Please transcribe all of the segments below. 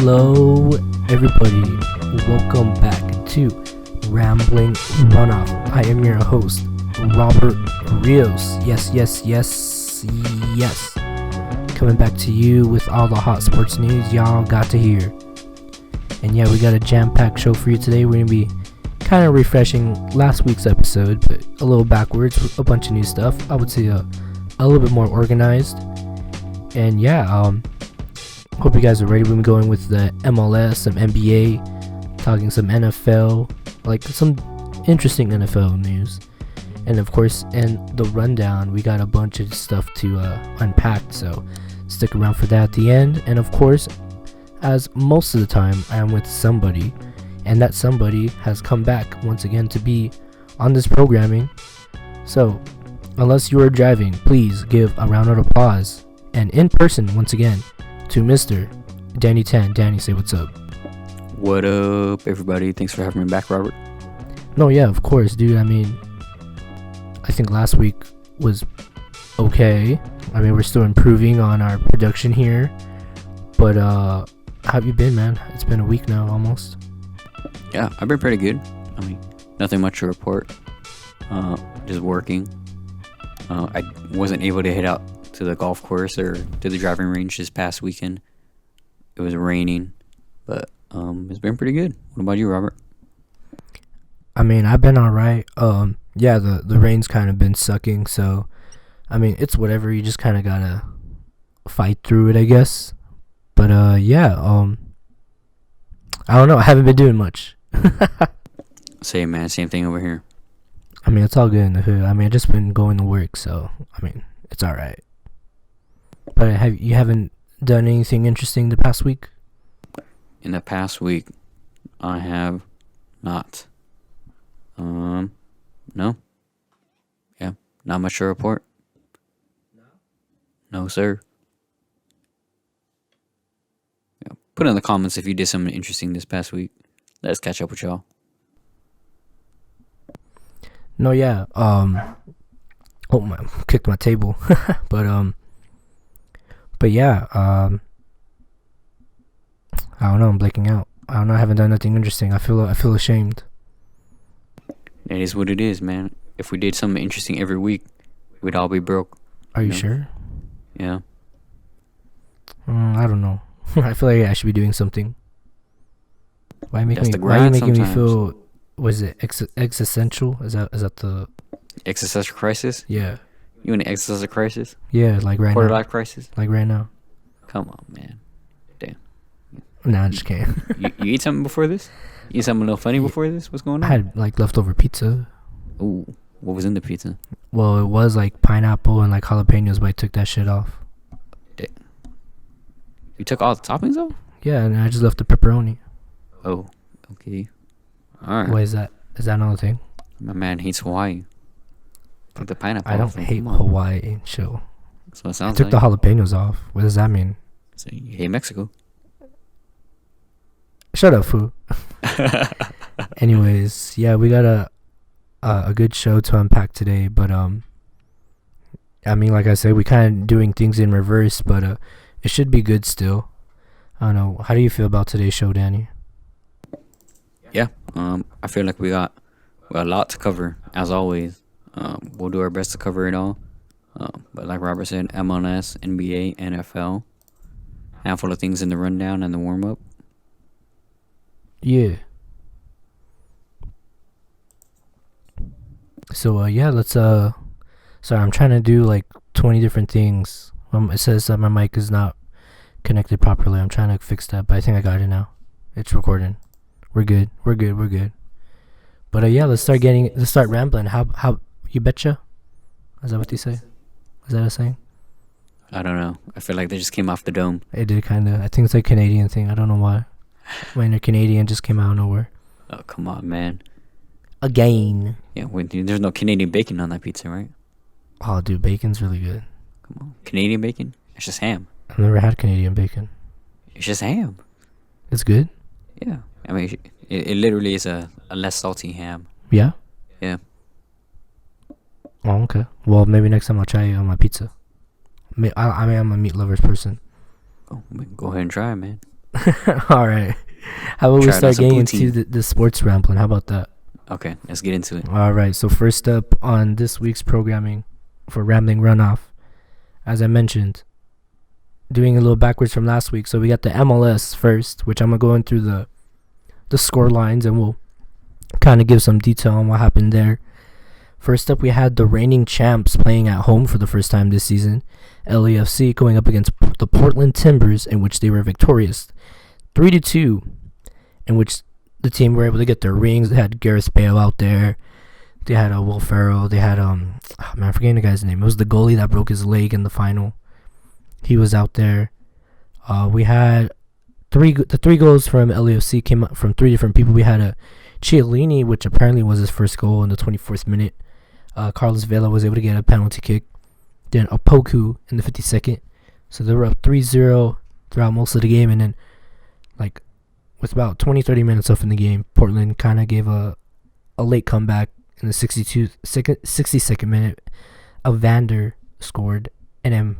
Hello, everybody. Welcome back to Rambling RunOff. I am your host, Robert Rios. Yes. Coming back to you with all the hot sports news y'all got to hear. And yeah, we got a jam-packed show for you today. We're going to be kind of refreshing last week's episode, but a little backwards with a bunch of new stuff. I would say a little bit more organized. And yeah, hope you guys are ready. We'll be going with the MLS, some NBA, talking some NFL, like some interesting NFL news. And of course, in the rundown, we got a bunch of stuff to unpack, so stick around for that at the end. And of course, as most of the time, I am with somebody, and that somebody has come back once again to be on this programming. So, unless you are driving, please give a round of applause, and in person, once again, to Mr. Danny Tan. Danny, say what's up. What up, everybody? Thanks for having me back, Robert. No, yeah, of course, dude. I mean, I think last week was okay. I mean, we're still improving on our production here, but how have you been, man? It's been a week now, almost. Yeah, I've been pretty good. I mean, nothing much to report. Just working. I wasn't able to head out to the golf course or to the driving range this past weekend. It was raining, but it's been pretty good. What about you, Robert? I mean, I've been alright. Yeah, the rain's kind of been sucking, so I mean, it's whatever. You just kind of gotta fight through it, I guess. But yeah, I don't know. I haven't been doing much. Same, man. Same thing over here. I mean, it's all good in the hood. I mean, I've just been going to work, so I mean, it's all right. But you haven't done anything interesting the past week? In the past week, I have not. No. Yeah, not much to report. No, sir. Yeah, put in the comments if you did something interesting this past week. Let's catch up with y'all. No, yeah. Oh my, kicked my table. But yeah. I don't know. I'm blanking out. I don't know. I haven't done nothing interesting. I feel ashamed. That is what it is, man. If we did something interesting every week, we'd all be broke. Are you sure? Yeah. I don't know. I feel like I should be doing something. Why are you making me feel? Was it existential? Is that the existential crisis? Yeah. You in an existential crisis? Yeah, like right now. Quarter life crisis? Like right now. Come on, man. Damn. Nah, I just can't. you eat something before this? You eat something a little funny before this? What's going on? I had like leftover pizza. Ooh, what was in the pizza? Well, it was like pineapple and like jalapenos, but I took that shit off. Damn. You took all the toppings off? Yeah, and I just left the pepperoni. Oh, okay. Alright. What is that? Is that another thing? My man hates Hawaii. Took the pineapple I don't off. hate Hawaii. Chill. That's what it sounds I took the jalapenos off. What does that mean? So you hate Mexico. Shut up, fool. Anyways, yeah, we got a good show to unpack today, but I mean, like I said, we kind of doing things in reverse, but it should be good still. I don't know. How do you feel about today's show, Danny? Yeah, I feel like we got a lot to cover as always. We'll do our best to cover it all. But like Robert said, MLS, NBA, NFL, handful of things in the rundown and the warm up. Yeah. So yeah, let's sorry, I'm trying to do like 20 different things. It says that my mic is not connected properly. I'm trying to fix that, but I think I got it now. It's recording. We're good. But yeah, let's start rambling. How you betcha? Is that what they say? Is that a saying? I don't know. I feel like they just came off the dome. It did kind of. I think it's like Canadian thing. I don't know why. When they're Canadian, just came out of nowhere. Oh, come on, man. Again. Yeah, there's no Canadian bacon on that pizza, right? Oh, dude, bacon's really good. Come on. Canadian bacon? It's just ham. I've never had Canadian bacon. It's just ham. It's good? Yeah. I mean, it literally is a less salty ham. Yeah? Yeah. Oh, okay. Well, maybe next time I'll try it on my pizza. I mean, I'm a meat lovers person. Oh, go ahead and try it, man. All right. How about we Try it on start some getting into poutine. the sports rambling? How about that? Okay, let's get into it. All right. So first up on this week's programming for Rambling Runoff, as I mentioned, doing a little backwards from last week. So we got the MLS first, which I'm gonna go in through the score lines, and we'll kind of give some detail on what happened there. First up, we had the reigning champs playing at home for the first time this season, LAFC going up against the Portland Timbers, in which they were victorious 3-2, in which the team were able to get their rings. They had Gareth Bale out there. They had Will Ferrell. They had I'm forgetting the guy's name. It was the goalie that broke his leg in the final. He was out there. We had the three goals from LAFC came up from three different people. We had a Chiellini, which apparently was his first goal in the 24th minute. Carlos Vela was able to get a penalty kick. Then a Poku in the 52nd. So they were up 3-0 throughout most of the game. And then, with about 20-30 minutes left in the game, Portland kind of gave a late comeback in the 62nd minute. Evander scored. And then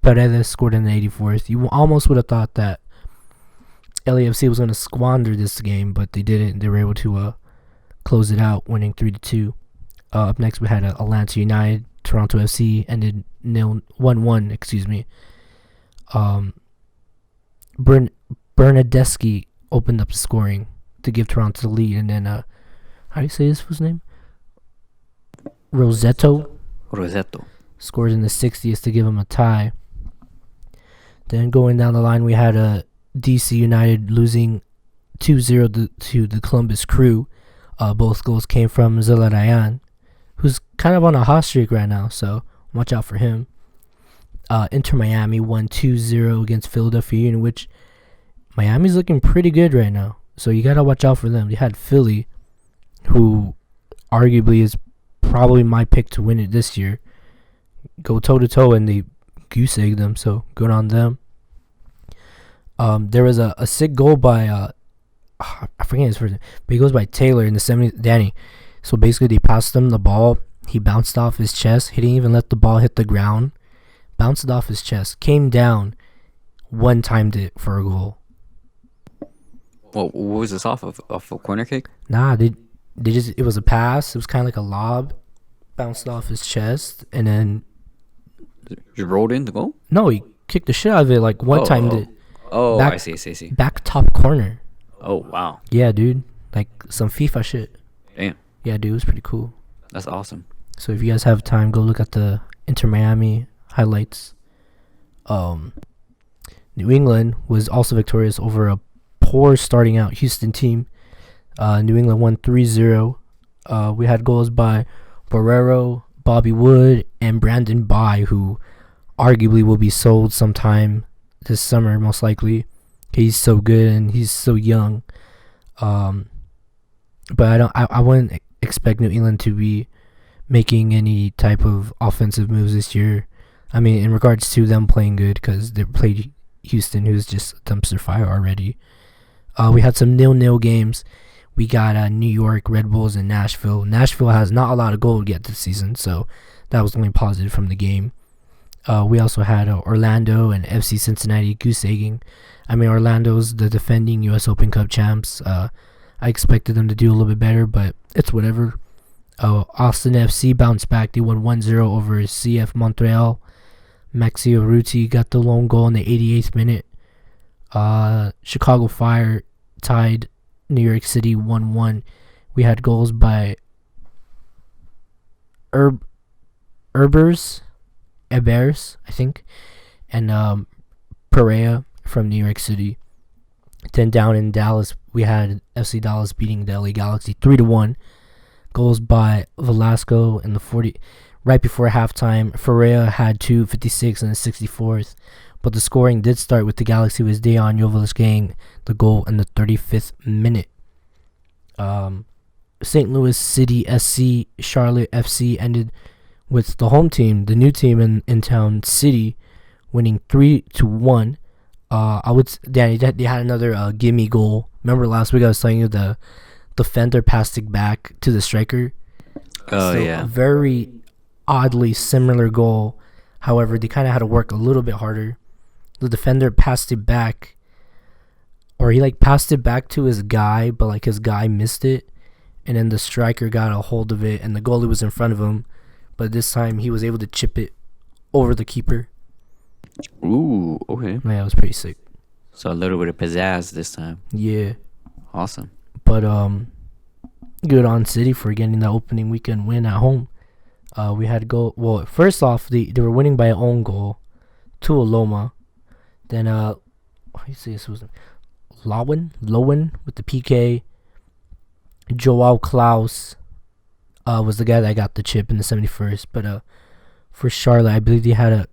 Paredes scored in the 84th. You almost would have thought that LAFC was going to squander this game, but they didn't. They were able to close it out, winning 3-2. Up next, we had Atlanta United, Toronto FC, ended 1-1. Excuse me. Bernadeschi opened up the scoring to give Toronto the lead, and then how do you say his first name? Rosetto scored in the 60th to give him a tie. Then going down the line, we had DC United losing 2-0 to the Columbus Crew. Both goals came from Zelarayan, who's kind of on a hot streak right now, so watch out for him. Inter Miami won 2-0 against Philadelphia Union, which Miami's looking pretty good right now, so you got to watch out for them. They had Philly, who arguably is probably my pick to win it this year, go toe-to-toe, and they goose-egg them, so good on them. There was a sick goal by, I forget his first name, but he goes by Taylor in the 70th, Danny. So basically they passed him the ball, he bounced off his chest, he didn't even let the ball hit the ground, bounced it off his chest, came down, one-timed it for a goal. Well, what was this off of? Off a corner kick? Nah, it was a pass, it was kind of like a lob, bounced off his chest, and then You rolled in the goal? no, he kicked the shit out of it, one-timed it. I see. Back top corner. Oh, wow. Yeah, dude. Like some FIFA shit. Damn. Yeah, dude, it was pretty cool. That's awesome. So if you guys have time, go look at the Inter Miami highlights. New England was also victorious over a poor starting out Houston team. New England won 3-0. We had goals by Barrero, Bobby Wood, and Brandon Bai, who arguably will be sold sometime this summer, most likely. He's so good and he's so young. But I wouldn't expect New England to be making any type of offensive moves this year. I mean, in regards to them playing good, because they played Houston, who's just a dumpster fire already. We had some 0-0 games. We got New York, Red Bulls, and Nashville. Nashville has not a lot of goal yet this season, so that was the only positive from the game. We also had Orlando and FC Cincinnati goose-egging. I mean, Orlando's the defending U.S. Open Cup champs. I expected them to do a little bit better, but it's whatever. Austin FC bounced back. They won 1-0 over CF Montreal. Maxi Urruti got the lone goal in the 88th minute. Chicago Fire tied New York City 1-1. We had goals by Ebers, I think, and Perea from New York City. Then down in Dallas, we had FC Dallas beating the LA Galaxy 3-1. Goals by Velasco in the 40, right before halftime. Ferreira had 2:56 in the 64th, but the scoring did start with the Galaxy with Dejan Joveljic getting the goal in the 35th minute. St. Louis City SC Charlotte FC ended with the home team, the new team in town, City, winning 3-1. Danny, they had another gimme goal. Remember last week I was telling you the defender passed it back to the striker? Yeah. A very oddly similar goal. However, they kind of had to work a little bit harder. The defender passed it back or he like passed it back to his guy, but like his guy missed it, and then the striker got a hold of it, and the goalie was in front of him, but this time he was able to chip it over the keeper. Ooh, okay. Yeah, it was pretty sick. So a little bit of pizzazz this time. Yeah. Awesome. But good on City for getting that opening weekend win at home. We had go. Well, first off, they were winning by an own goal to Aloma. Then how do you say this was Lowen with the PK. Joao Klaus was the guy that got the chip in the 71st. But for Charlotte, I believe they had a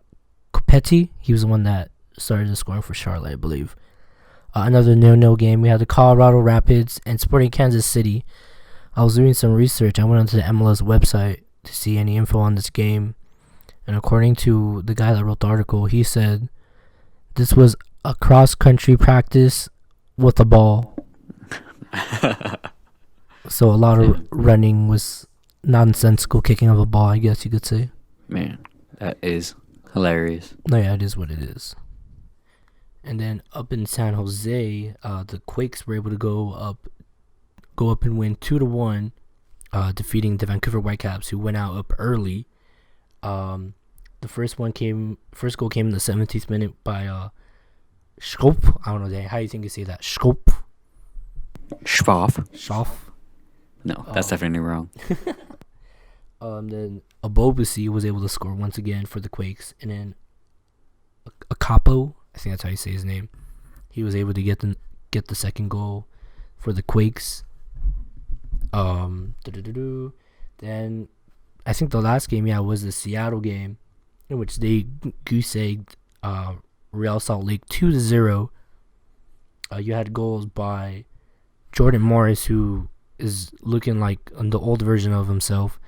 Copetti. He was the one that started the scoring for Charlotte, I believe. Another 0-0 game. We had the Colorado Rapids and Sporting Kansas City. I was doing some research. I went onto the MLS website to see any info on this game. And according to the guy that wrote the article, he said this was a cross-country practice with a ball. So a lot of running was nonsensical kicking of a ball, I guess you could say. Man, that is hilarious. No, yeah, it is what it is. And then up in San Jose, the Quakes were able to go up and win 2-1, defeating the Vancouver Whitecaps, who went out up early. The first goal came in the 17th minute by Schop. I don't know how you think you say that. Schop. Schwaf. No, that's definitely wrong. Then Abobusi was able to score once again for the Quakes, and then Akapo, I think that's how you say his name, he was able to get the second goal for the Quakes. Then I think the last game, was the Seattle game, in which they goose-egged Real Salt Lake 2-0. You had goals by Jordan Morris, who is looking like the old version of himself,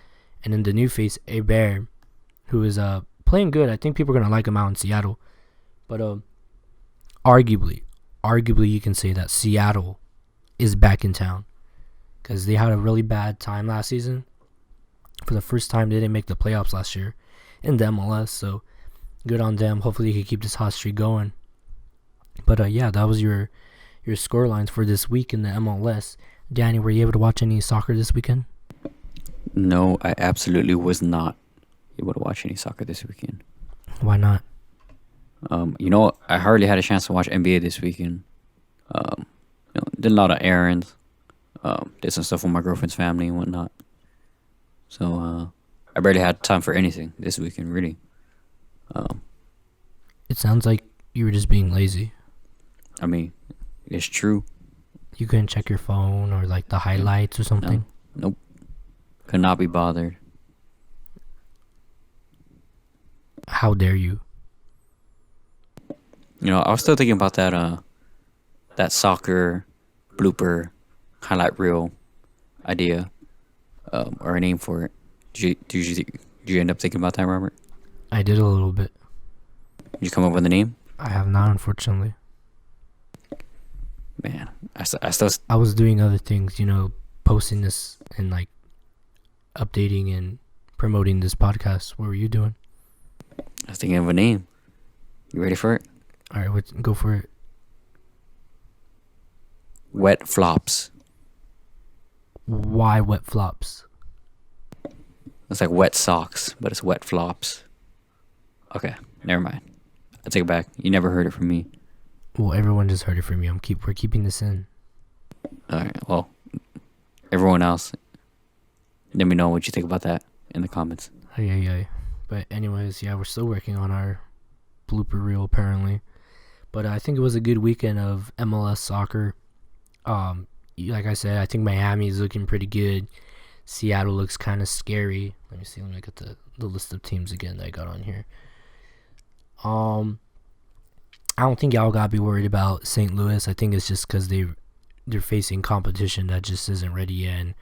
and then the new face, Hebert, who is playing good. I think people are going to like him out in Seattle. But arguably you can say that Seattle is back in town, because they had a really bad time last season. For the first time, they didn't make the playoffs last year in the MLS, so good on them. Hopefully, you can keep this hot streak going. But that was your score lines for this week in the MLS. Danny, were you able to watch any soccer this weekend? No, I absolutely was not able to watch any soccer this weekend. Why not? I hardly had a chance to watch NBA this weekend. Did a lot of errands. Did some stuff with my girlfriend's family and whatnot. So I barely had time for anything this weekend, really. It sounds like you were just being lazy. I mean, it's true. You couldn't check your phone or like the highlights or something? Nope. Could not be bothered. How dare you? I was still thinking about that soccer blooper highlight reel idea, or a name for it. Did you end up thinking about that, Robert? I did a little bit. Did you come up with a name? I have not, unfortunately. Man, I was doing other things, posting this and like updating and promoting this podcast. What were you doing? I was thinking of a name. You ready for it? All right, go for it. Wet Flops. Why Wet Flops? It's like wet socks, but it's wet flops. Okay, never mind. I take it back. You never heard it from me. Well, everyone just heard it from you. We're keeping this in. All right. Well, everyone else, let me know what you think about that in the comments. Yeah. But anyways, we're still working on our blooper reel apparently. But I think it was a good weekend of MLS soccer. Like I said, I think Miami is looking pretty good. Seattle looks kind of scary. Let me see. Let me get the list of teams again that I got on here. I don't think y'all gotta be worried about St. Louis. I think it's just because they're facing competition that just isn't ready yet. And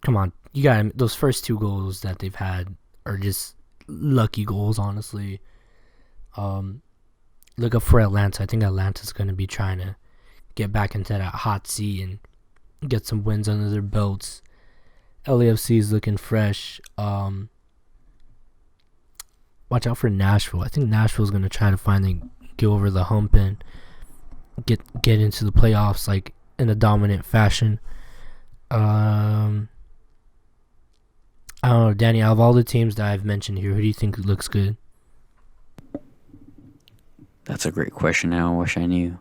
come on, you got those first two goals that they've had are just lucky goals, honestly. Look up for Atlanta. I think Atlanta's gonna be trying to get back into that hot seat and get some wins under their belts. LAFC is looking fresh. Watch out for Nashville. I think Nashville's gonna try to finally get over the hump and get into the playoffs like in a dominant fashion. I don't know, Danny. Out of all the teams that I've mentioned here, who do you think looks good? That's a great question. Now I wish I knew.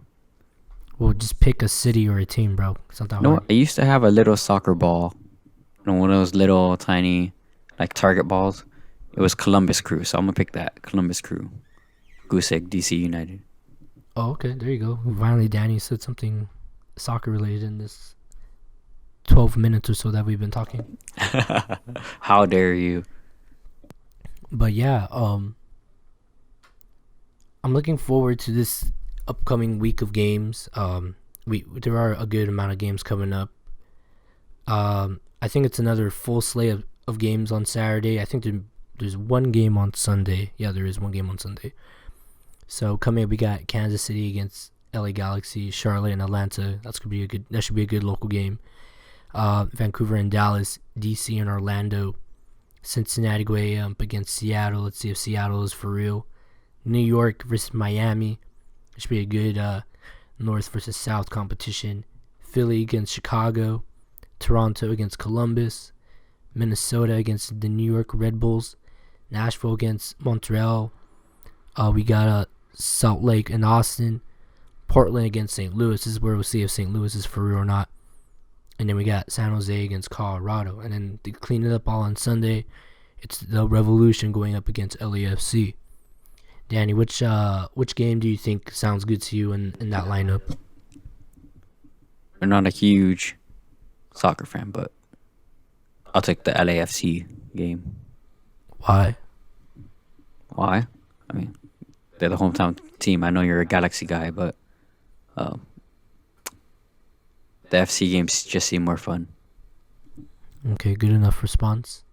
Well, just pick a city or a team, bro. It's not that No, hard. I used to have a little soccer ball. One of those little tiny, like target balls. It was Columbus Crew, so I'm gonna pick that. Columbus Crew. Goose Egg, DC United. Oh, okay. There you go. Finally, Danny said something soccer related in this 12 minutes or so that we've been talking. How dare you? But yeah, I'm looking forward to this upcoming week of games. There are a good amount of games coming up. I think it's another full slate of games on Saturday. I think there's one game on Sunday. Yeah, there is one game on Sunday. So coming up, we got Kansas City against LA Galaxy, Charlotte and Atlanta. That should be a good local game. Vancouver and Dallas, DC and Orlando, Cincinnati going up against Seattle. Let's see if Seattle is for real. New York versus Miami. It should be a good North versus South competition. Philly against Chicago. Toronto against Columbus. Minnesota against the New York Red Bulls. Nashville against Montreal. We got Salt Lake and Austin. Portland against St. Louis. This is where we'll see if St. Louis is for real or not. And then we got San Jose against Colorado. And then to clean it up all on Sunday, it's the Revolution going up against LAFC. Danny, which game do you think sounds good to you in that lineup? I'm not a huge soccer fan, but I'll take the LAFC game. Why? Why? I mean, they're the hometown team. I know you're a Galaxy guy, but the FC games just seem more fun. Okay, good enough response.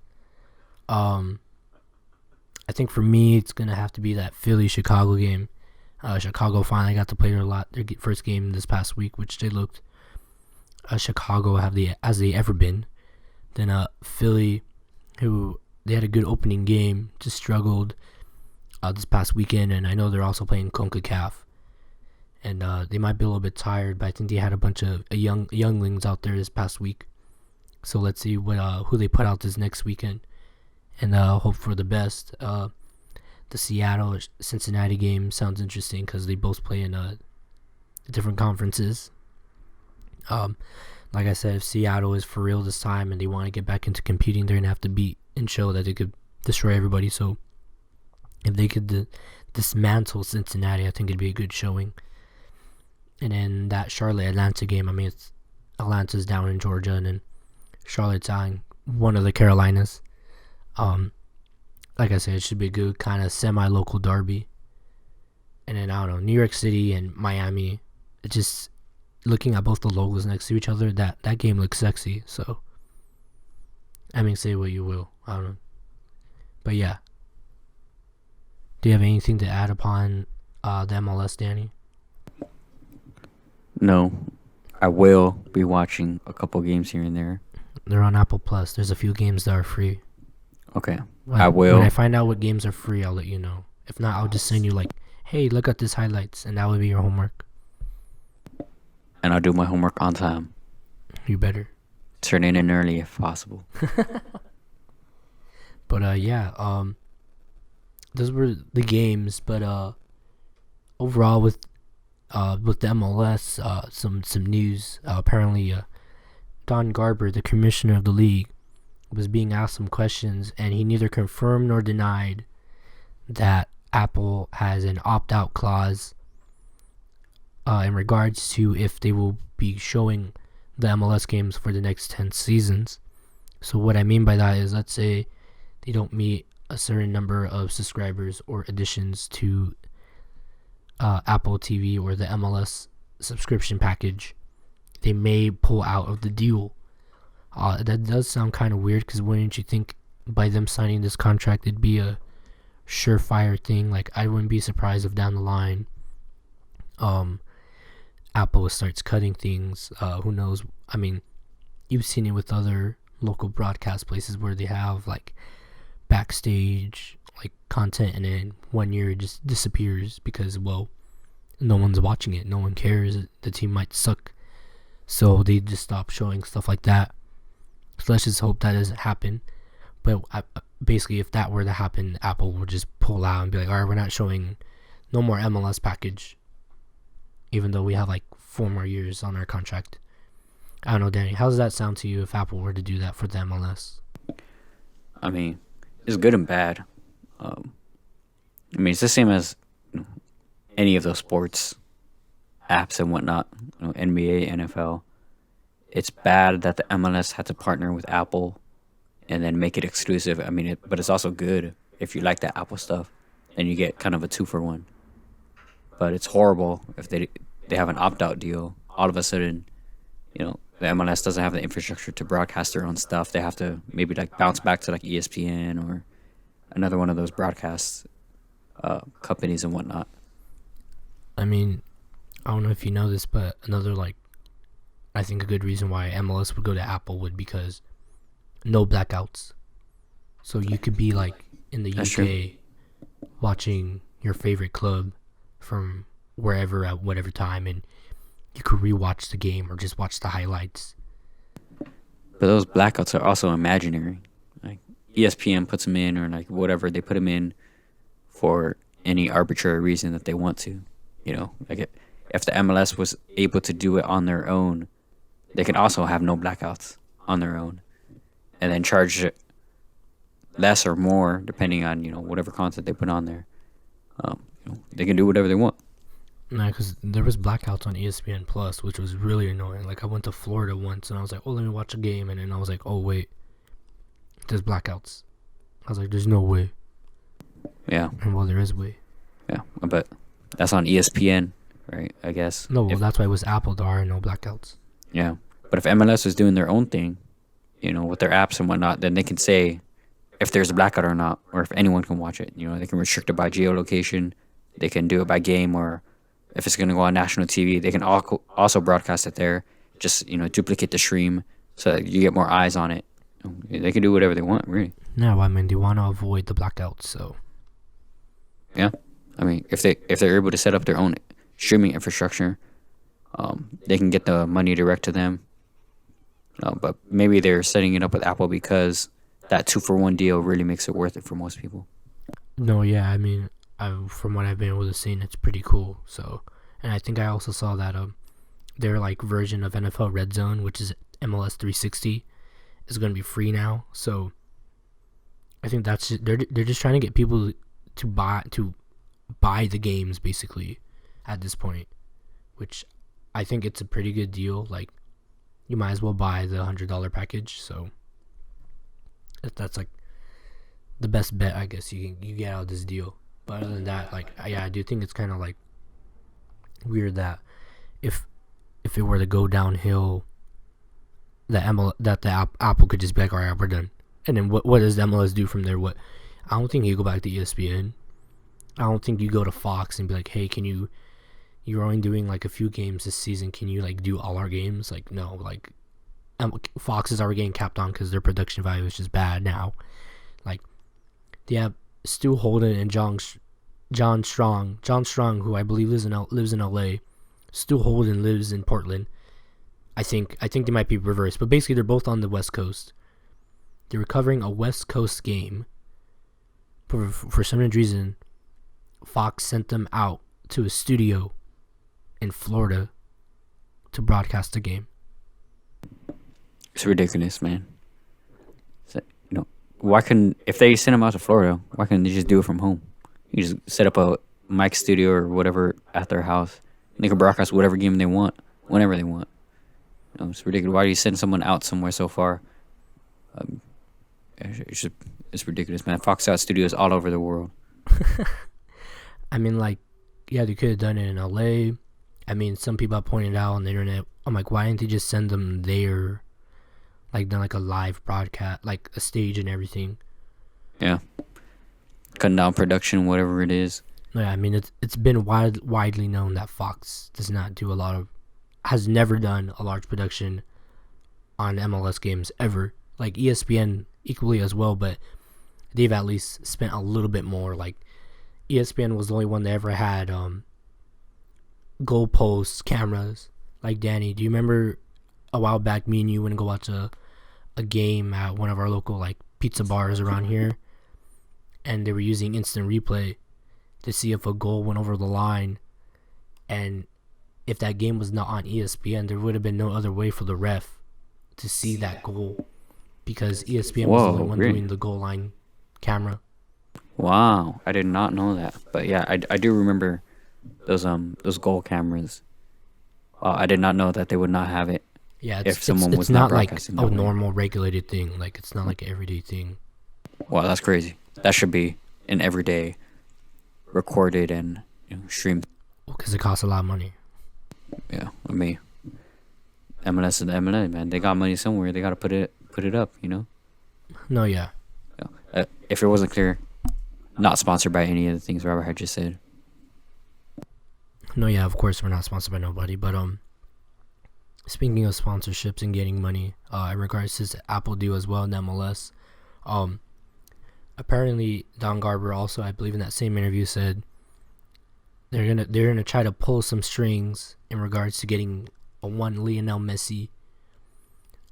I think for me, it's going to have to be that Philly-Chicago game. Chicago finally got to play their first game this past week, which they looked Chicago as they ever been. Then Philly, who they had a good opening game, just struggled this past weekend, and I know they're also playing CONCACAF. And they might be a little bit tired, but I think they had a bunch of younglings out there this past week. So let's see who they put out this next weekend, and hope for the best. The Seattle-Cincinnati game sounds interesting because they both play in different conferences. Like I said, if Seattle is for real this time and they want to get back into competing, they're going to have to beat and show that they could destroy everybody. So if they could dismantle Cincinnati, I think it'd be a good showing. And then that Charlotte-Atlanta game, I mean, Atlanta's down in Georgia, and then Charlotte's on one of the Carolinas. Like I said, it should be a good kind of semi-local derby. And then, I don't know, New York City and Miami, it just, looking at both the logos next to each other, that game looks sexy. So, I mean, say what you will. I don't know. But yeah. Do you have anything to add upon the MLS, Danny? No, I will be watching a couple games here and there. They're on Apple Plus. There's a few games that are free. Okay, I will. When I find out what games are free, I'll let you know. If not, I'll just send you like, hey, look at this highlights, and that would be your homework. And I'll do my homework on time. You better. Turn it in early if possible. But yeah, those were the games. But overall, with the MLS, some news. Apparently, Don Garber, the commissioner of the league, was being asked some questions, and he neither confirmed nor denied that Apple has an opt-out clause in regards to if they will be showing the MLS games for the next 10 seasons. So what I mean by that is, let's say they don't meet a certain number of subscribers or additions to Apple TV or the MLS subscription package, they may pull out of the deal. That does sound kind of weird, because wouldn't you think by them signing this contract it'd be a surefire thing? Like, I wouldn't be surprised if down the line Apple starts cutting things. Who knows? I mean, you've seen it with other local broadcast places where they have like backstage like content, and then 1 year it just disappears because, well, no one's watching it. No one cares. The team might suck. So they just stop showing stuff like that. So let's just hope that doesn't happen. But basically, if that were to happen, Apple will just pull out and be like, all right, we're not showing no more MLS package. Even though we have like 4 more years on our contract. I don't know, Danny. How does that sound to you if Apple were to do that for the MLS? I mean, it's good and bad. It's the same as any of those sports apps and whatnot, NBA, NFL. It's bad that the MLS had to partner with Apple and then make it exclusive. But it's also good if you like the Apple stuff, and you get kind of a 2-for-1. But it's horrible if they have an opt-out deal. All of a sudden, the MLS doesn't have the infrastructure to broadcast their own stuff. They have to maybe like bounce back to like ESPN or another one of those broadcast companies and whatnot. I don't know if you know this, but another I think a good reason why MLS would go to Apple would because no blackouts. So you could be like in the That's UK true. watching your favorite club from wherever at whatever time, and you could rewatch the game or just watch the highlights. But those blackouts are also imaginary. Like ESPN puts them in, or like whatever, they put them in for any arbitrary reason that they want to. If the MLS was able to do it on their own, they can also have no blackouts on their own, and then charge less or more depending on whatever content they put on there. They can do whatever they want. No, because there was blackouts on ESPN Plus, which was really annoying. Like, I went to Florida once, and I was like, oh, let me watch a game. And then I was like, oh, wait, there's blackouts. I was like, there's no way. Yeah. And well, there is way. Yeah, but that's on ESPN, right, I guess. No, well, that's why it was Apple. There are no blackouts. Yeah. But if MLS was doing their own thing, with their apps and whatnot, then they can say if there's a blackout or not, or if anyone can watch it. They can restrict it by geolocation. They can do it by game, or if it's going to go on national TV, they can also broadcast it there. Just, duplicate the stream so that you get more eyes on it. They can do whatever they want, really. No, they want to avoid the blackouts, so. Yeah. If they're able to set up their own streaming infrastructure, they can get the money direct to them. But maybe they're setting it up with Apple because that 2-for-1 deal really makes it worth it for most people. No, yeah, from what I've been able to see, it's pretty cool. So, and I think I also saw that their version of NFL Red Zone, which is MLS 360, is going to be free now. So, I think they're just trying to get people to buy the games basically at this point, which I think it's a pretty good deal. You might as well buy the $100 package. So, that's the best bet I guess you get out of this deal. But other than that, I do think it's kind of weird that if it were to go downhill, that Apple could just be like, all right, we're done. And then what does the MLS do from there? I don't think you go back to ESPN. I don't think you go to Fox and be like, hey, you're only doing a few games this season. Can you do all our games? No, Fox is already getting capped on because their production value is just bad now. They have Stu Holden and John Strong, who I believe lives in LA. Stu Holden lives in Portland. I think they might be reversed, but basically they're both on the West Coast. They were covering a West Coast game. For some reason, Fox sent them out to a studio in Florida to broadcast the game. It's ridiculous, man. If they send them out to Florida, why couldn't they just do it from home? You just set up a mic studio or whatever at their house, and they can broadcast whatever game they want, whenever they want. It's ridiculous. Why do you send someone out somewhere so far? It's ridiculous, man. Fox got studios all over the world. Yeah, they could have done it in LA. Some people have pointed out on the internet, I'm like, why didn't they just send them there? Done a live broadcast, a stage and everything. Yeah. Cutting down production, whatever it is. Yeah, it's been widely known that Fox does not do has never done a large production on MLS games ever. ESPN equally as well, but they've at least spent a little bit more. ESPN was the only one that ever had goalposts, cameras. Like, Danny, do you remember a while back me and you went and go watch a game at one of our local like pizza bars around here, and they were using instant replay to see if a goal went over the line, and if that game was not on ESPN, there would have been no other way for the ref to see that goal, because ESPN was the only one doing the goal line camera. Wow, I did not know that. But yeah, I do remember those goal cameras. I did not know that they would not have it. Yeah, if someone was not like broadcasting a that way. normal regulated thing. Like, it's not like an everyday thing. Wow, that's crazy. That should be an everyday recorded and streamed. Well, because it costs a lot of money. Yeah, I mean, MLS and MLS, man. They got money somewhere. They got to put it up, No, yeah. If it wasn't clear, not sponsored by any of the things Robert had just said. No, yeah, of course we're not sponsored by nobody, but speaking of sponsorships and getting money, in regards to this Apple deal as well in MLS, apparently Don Garber also, I believe in that same interview, said they're gonna try to pull some strings in regards to getting a one Lionel Messi.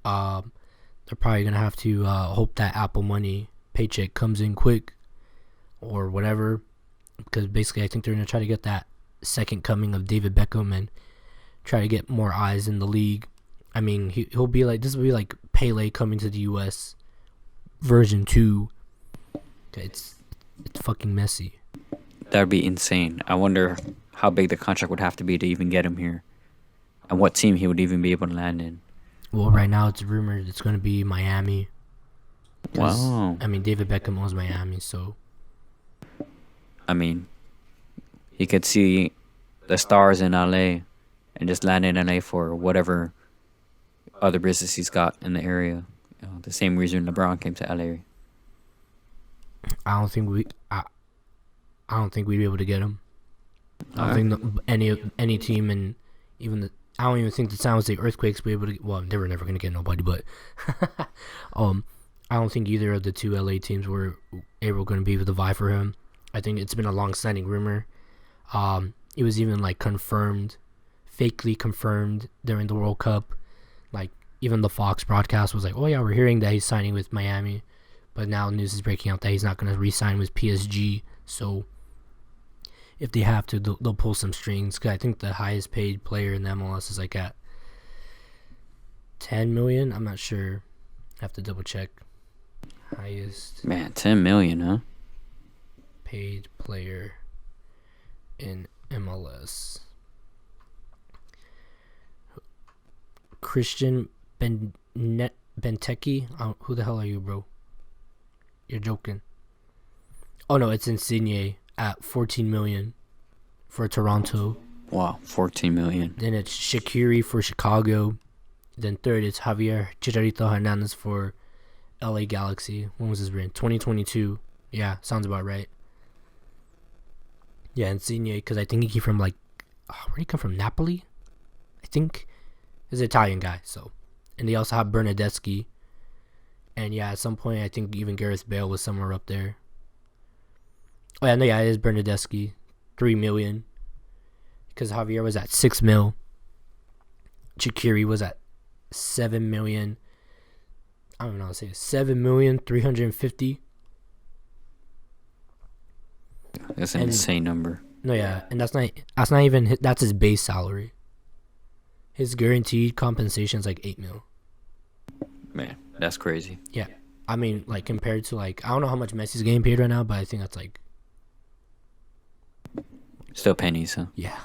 They're probably gonna have to hope that Apple money paycheck comes in quick or whatever, because basically I think they're gonna try to get that second coming of David Beckham and try to get more eyes in the league. I mean, he'll be like, this will be like Pele coming to the US version 2. It's fucking Messi. That would be insane. I wonder how big the contract would have to be to even get him here, and what team he would even be able to land in. Well, right now it's rumored it's going to be Miami. Wow. I mean, David Beckham owns Miami, so. I mean, he could see the stars in LA and just land in LA for whatever other business he's got in the area. The same reason LeBron came to LA. I don't think we'd be able to get him. I don't think any team, and even I don't even think the San Jose Earthquakes be able to. Well, they were never gonna get nobody, but I don't think either of the two LA teams were going to be able to vie for him. I think it's been a long-standing rumor. It was even like fakely confirmed during the World Cup. Like, even the Fox broadcast was like, "Oh yeah, we're hearing that he's signing with Miami," but now news is breaking out that he's not going to re-sign with PSG. So if they have to, they'll pull some strings. Cause I think the highest paid player in the MLS is like at 10 million. I'm not sure. I have to double check. Highest. Man, 10 million, huh? Paid player in MLS. Christian Benteke. Who the hell are you, bro? You're joking. Oh no, it's Insigne at 14 million for Toronto. Wow, 14 million. Then it's Shaqiri for Chicago. Then third, it's Javier Chicharito Hernandez for LA Galaxy. When was this written? 2022. Yeah, sounds about right. Yeah, Insigne, because I think he came from where did he come from? Napoli, I think. He's an Italian guy, so. And they also have Bernadeschi. And yeah, at some point, I think even Gareth Bale was somewhere up there. Oh yeah, no, yeah, it is Bernadeschi. 3 million. Because Javier was at 6 mil. Shaqiri was at 7 million. I don't know how to say it. 7,350,000. That's an insane number. No, yeah, and that's not even that's his base salary. His guaranteed compensation is like 8 mil. Man, that's crazy. Yeah, I mean, like, compared to I don't know how much Messi's getting paid right now, but I think that's still pennies, huh? Yeah.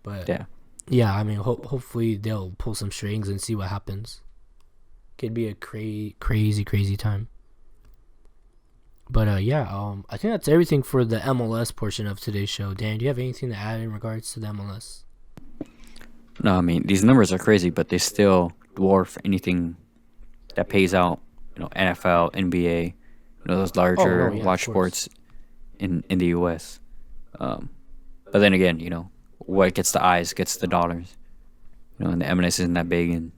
But yeah, I mean, hopefully they'll pull some strings and see what happens. Could be a crazy time. But I think that's everything for the MLS portion of today's show. Dan, do you have anything to add in regards to the MLS? No, I mean, these numbers are crazy, but they still dwarf anything that pays out. NFL, NBA, those larger watch sports in the U.S. But then again, what gets the eyes gets the dollars. And the MLS isn't that big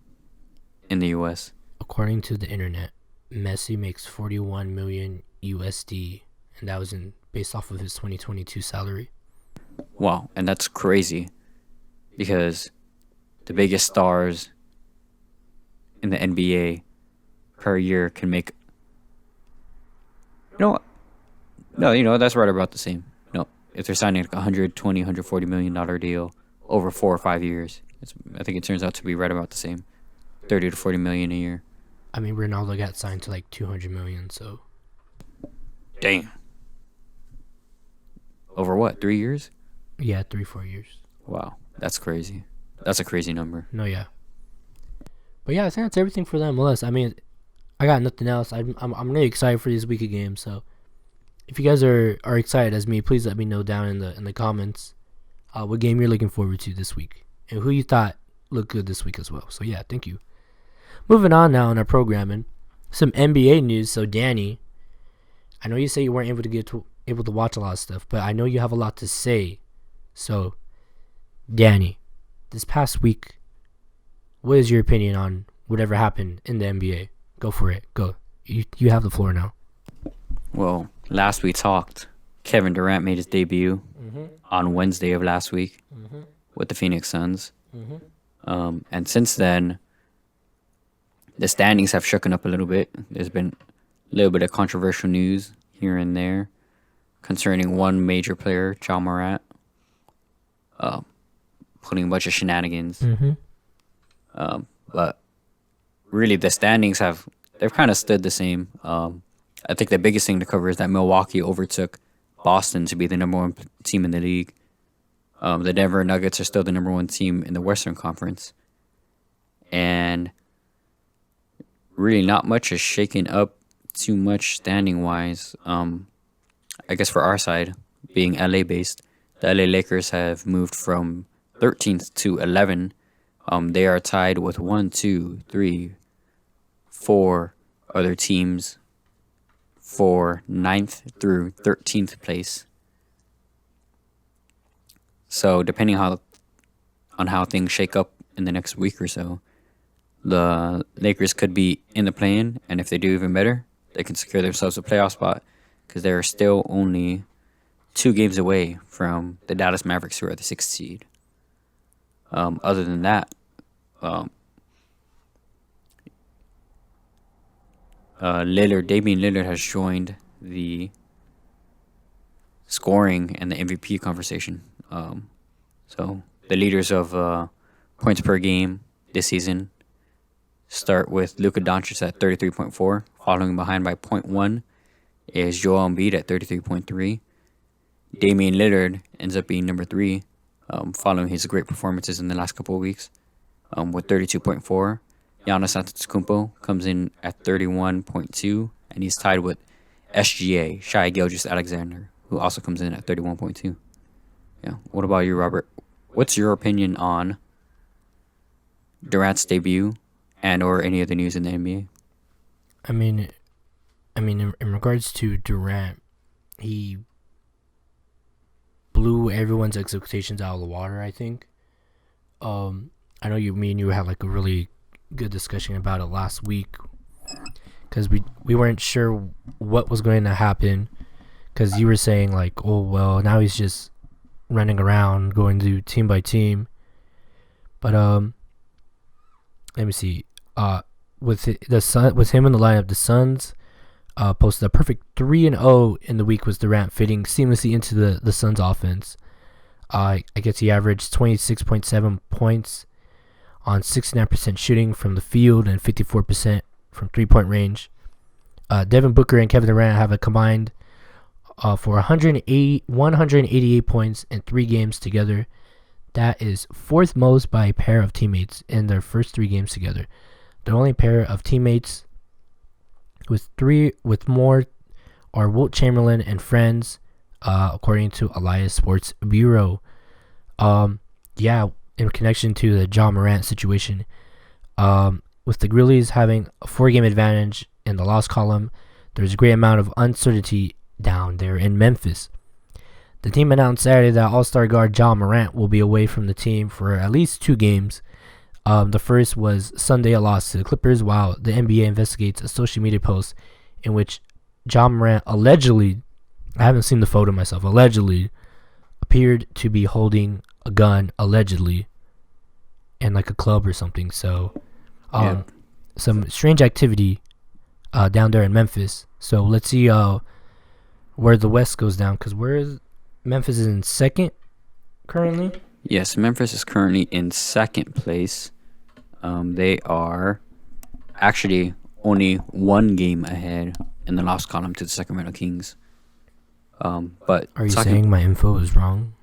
in the U.S. According to the internet, Messi makes 41 million USD, and that was based off of his 2022 salary. Wow, and that's crazy because the biggest stars in the NBA per year can make. You know what? No, that's right about the same. No, if they're signing like a $140 million deal over 4 or 5 years, I think it turns out to be right about the same, 30 to 40 million a year. I mean, Ronaldo got signed to like 200 million, so. Damn. Over what? 3 years? Yeah, 3-4 years. Wow, that's crazy. That's a crazy number. No, yeah. But yeah, I think that's everything for the MLS. I mean, I got nothing else. I'm really excited for this week of games. So, if you guys are excited as me, please let me know down in the comments what game you're looking forward to this week and who you thought looked good this week as well. So yeah, thank you. Moving on now in our programming, some NBA news. So Danny, I know you say you weren't able to watch a lot of stuff, but I know you have a lot to say. So, Danny, this past week, what is your opinion on whatever happened in the NBA? Go for it. Go. You have the floor now. Well, last we talked, Kevin Durant made his debut on Wednesday of last week with the Phoenix Suns. And since then, the standings have shooken up a little bit. There's been a little bit of controversial news here and there concerning one major player, Ja Morant, putting a bunch of shenanigans. But really, the standings they've kind of stood the same. I think the biggest thing to cover is that Milwaukee overtook Boston to be the number one team in the league. The Denver Nuggets are still the number one team in the Western Conference. And really not much is shaken up too much standing-wise. I guess for our side, being LA-based, the LA Lakers have moved from 13th to 11. They are tied with 1, 2, 3, 4 other teams for 9th through 13th place. So depending on how things shake up in the next week or so, the Lakers could be in the play-in, and if they do even better, they can secure themselves a playoff spot because they are still only 2 games away from the Dallas Mavericks, who are the 6th seed. Other than that, Damian Lillard has joined the scoring and the MVP conversation. So the leaders of points per game this season start with Luka Doncic at 33.4. Following behind by 0.1 is Joel Embiid at 33.3. Damian Lillard ends up being number 3, following his great performances in the last couple of weeks, with 32.4. Giannis Antetokounmpo comes in at 31.2, and he's tied with SGA, Shai Gilgeous-Alexander, who also comes in at 31.2. Yeah. What about you, Robert? What's your opinion on Durant's debut and or any of the news in the NBA? I mean, in regards to Durant, he blew everyone's expectations out of the water, I think. I know me and you had like a really good discussion about it last week because we weren't sure what was going to happen because you were saying like, oh well, now he's just running around going to team by team. But let me see. With him in the lineup, the Suns posted a perfect 3-0 in the week, with Durant fitting seamlessly into the Suns offense. I guess he averaged 26.7 points on 69% shooting from the field and 54% from three-point range. Devin Booker and Kevin Durant have a combined for 188 points in 3 games together. That is 4th most by a pair of teammates in their first 3 games together. The only pair of teammates with more are Wilt Chamberlain and friends, according to Elias Sports Bureau. In connection to the Ja Morant situation, with the Grizzlies having a 4-game advantage in the loss column, there's a great amount of uncertainty down there in Memphis. The team announced Saturday that All-Star guard Ja Morant will be away from the team for at least 2 games. The first was Sunday, a loss to the Clippers, while the NBA investigates a social media post in which Ja Morant allegedly, I haven't seen the photo myself, allegedly appeared to be holding a gun allegedly in like a club or something. So some strange activity down there in Memphis. So let's see where the West goes down, because Memphis is in second currently. Yes, Memphis is currently in second place. They are actually only one game ahead in the loss column to the Sacramento Kings. But are you saying my info is wrong?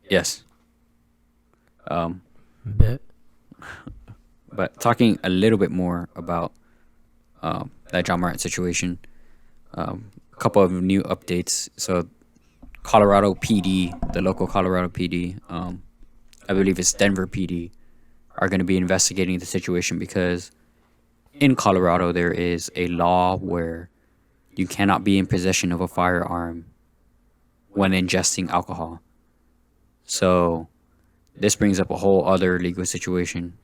Yes. Bet. But talking a little bit more about that Ja Morant situation, a couple of new updates. So Colorado PD, the local Colorado PD, I believe it's Denver PD, are going to be investigating the situation because in Colorado there is a law where you cannot be in possession of a firearm when ingesting alcohol. So this brings up a whole other legal situation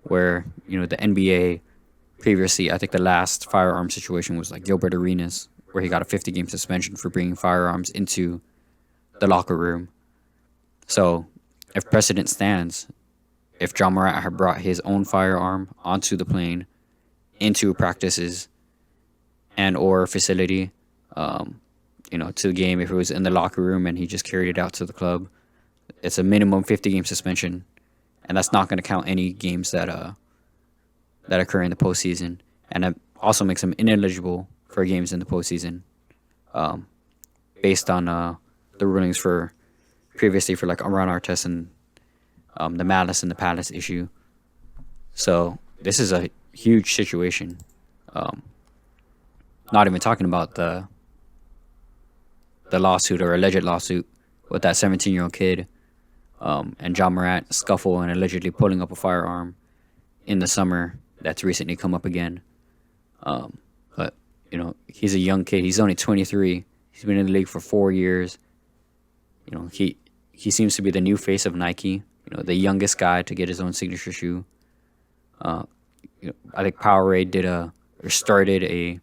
where, you know, the NBA previously, I think the last firearm situation was like Gilbert Arenas, where he got a 50-game suspension for bringing firearms into the locker room. So if precedent stands, if Ja Morant had brought his own firearm onto the plane, into practices and or facility, to the game, if it was in the locker room and he just carried it out to the club, it's a minimum 50-game suspension, and that's not going to count any games that occur in the postseason, and it also makes him ineligible for games in the postseason, based on the rulings for previously for like Ron Artest and the Malice in the Palace issue. So this is a huge situation. Not even talking about the lawsuit or alleged lawsuit with that 17-year-old kid, and Ja Morant scuffle and allegedly pulling up a firearm in the summer that's recently come up again. But, you know, he's a young kid. He's only 23. He's been in the league for 4 years. You know, he seems to be the new face of Nike, you know, the youngest guy to get his own signature shoe. I think Powerade started a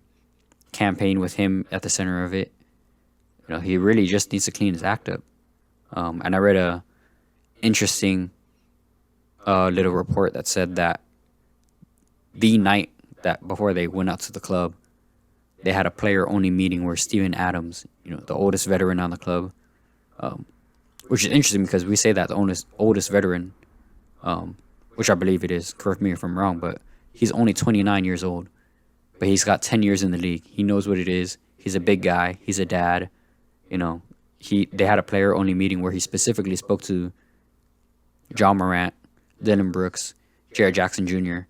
campaign with him at the center of it. You know, he really just needs to clean his act up. And I read a interesting little report that said that the night that before they went out to the club, they had a player-only meeting where Steven Adams, you know, the oldest veteran on the club, which is interesting because we say that the oldest veteran, which I believe it is, correct me if I'm wrong, but he's only 29 years old, but he's got 10 years in the league. He knows what it is. He's a big guy. He's a dad. You know, they had a player-only meeting where he specifically spoke to Ja Morant, Dylan Brooks, Jared Jackson Jr.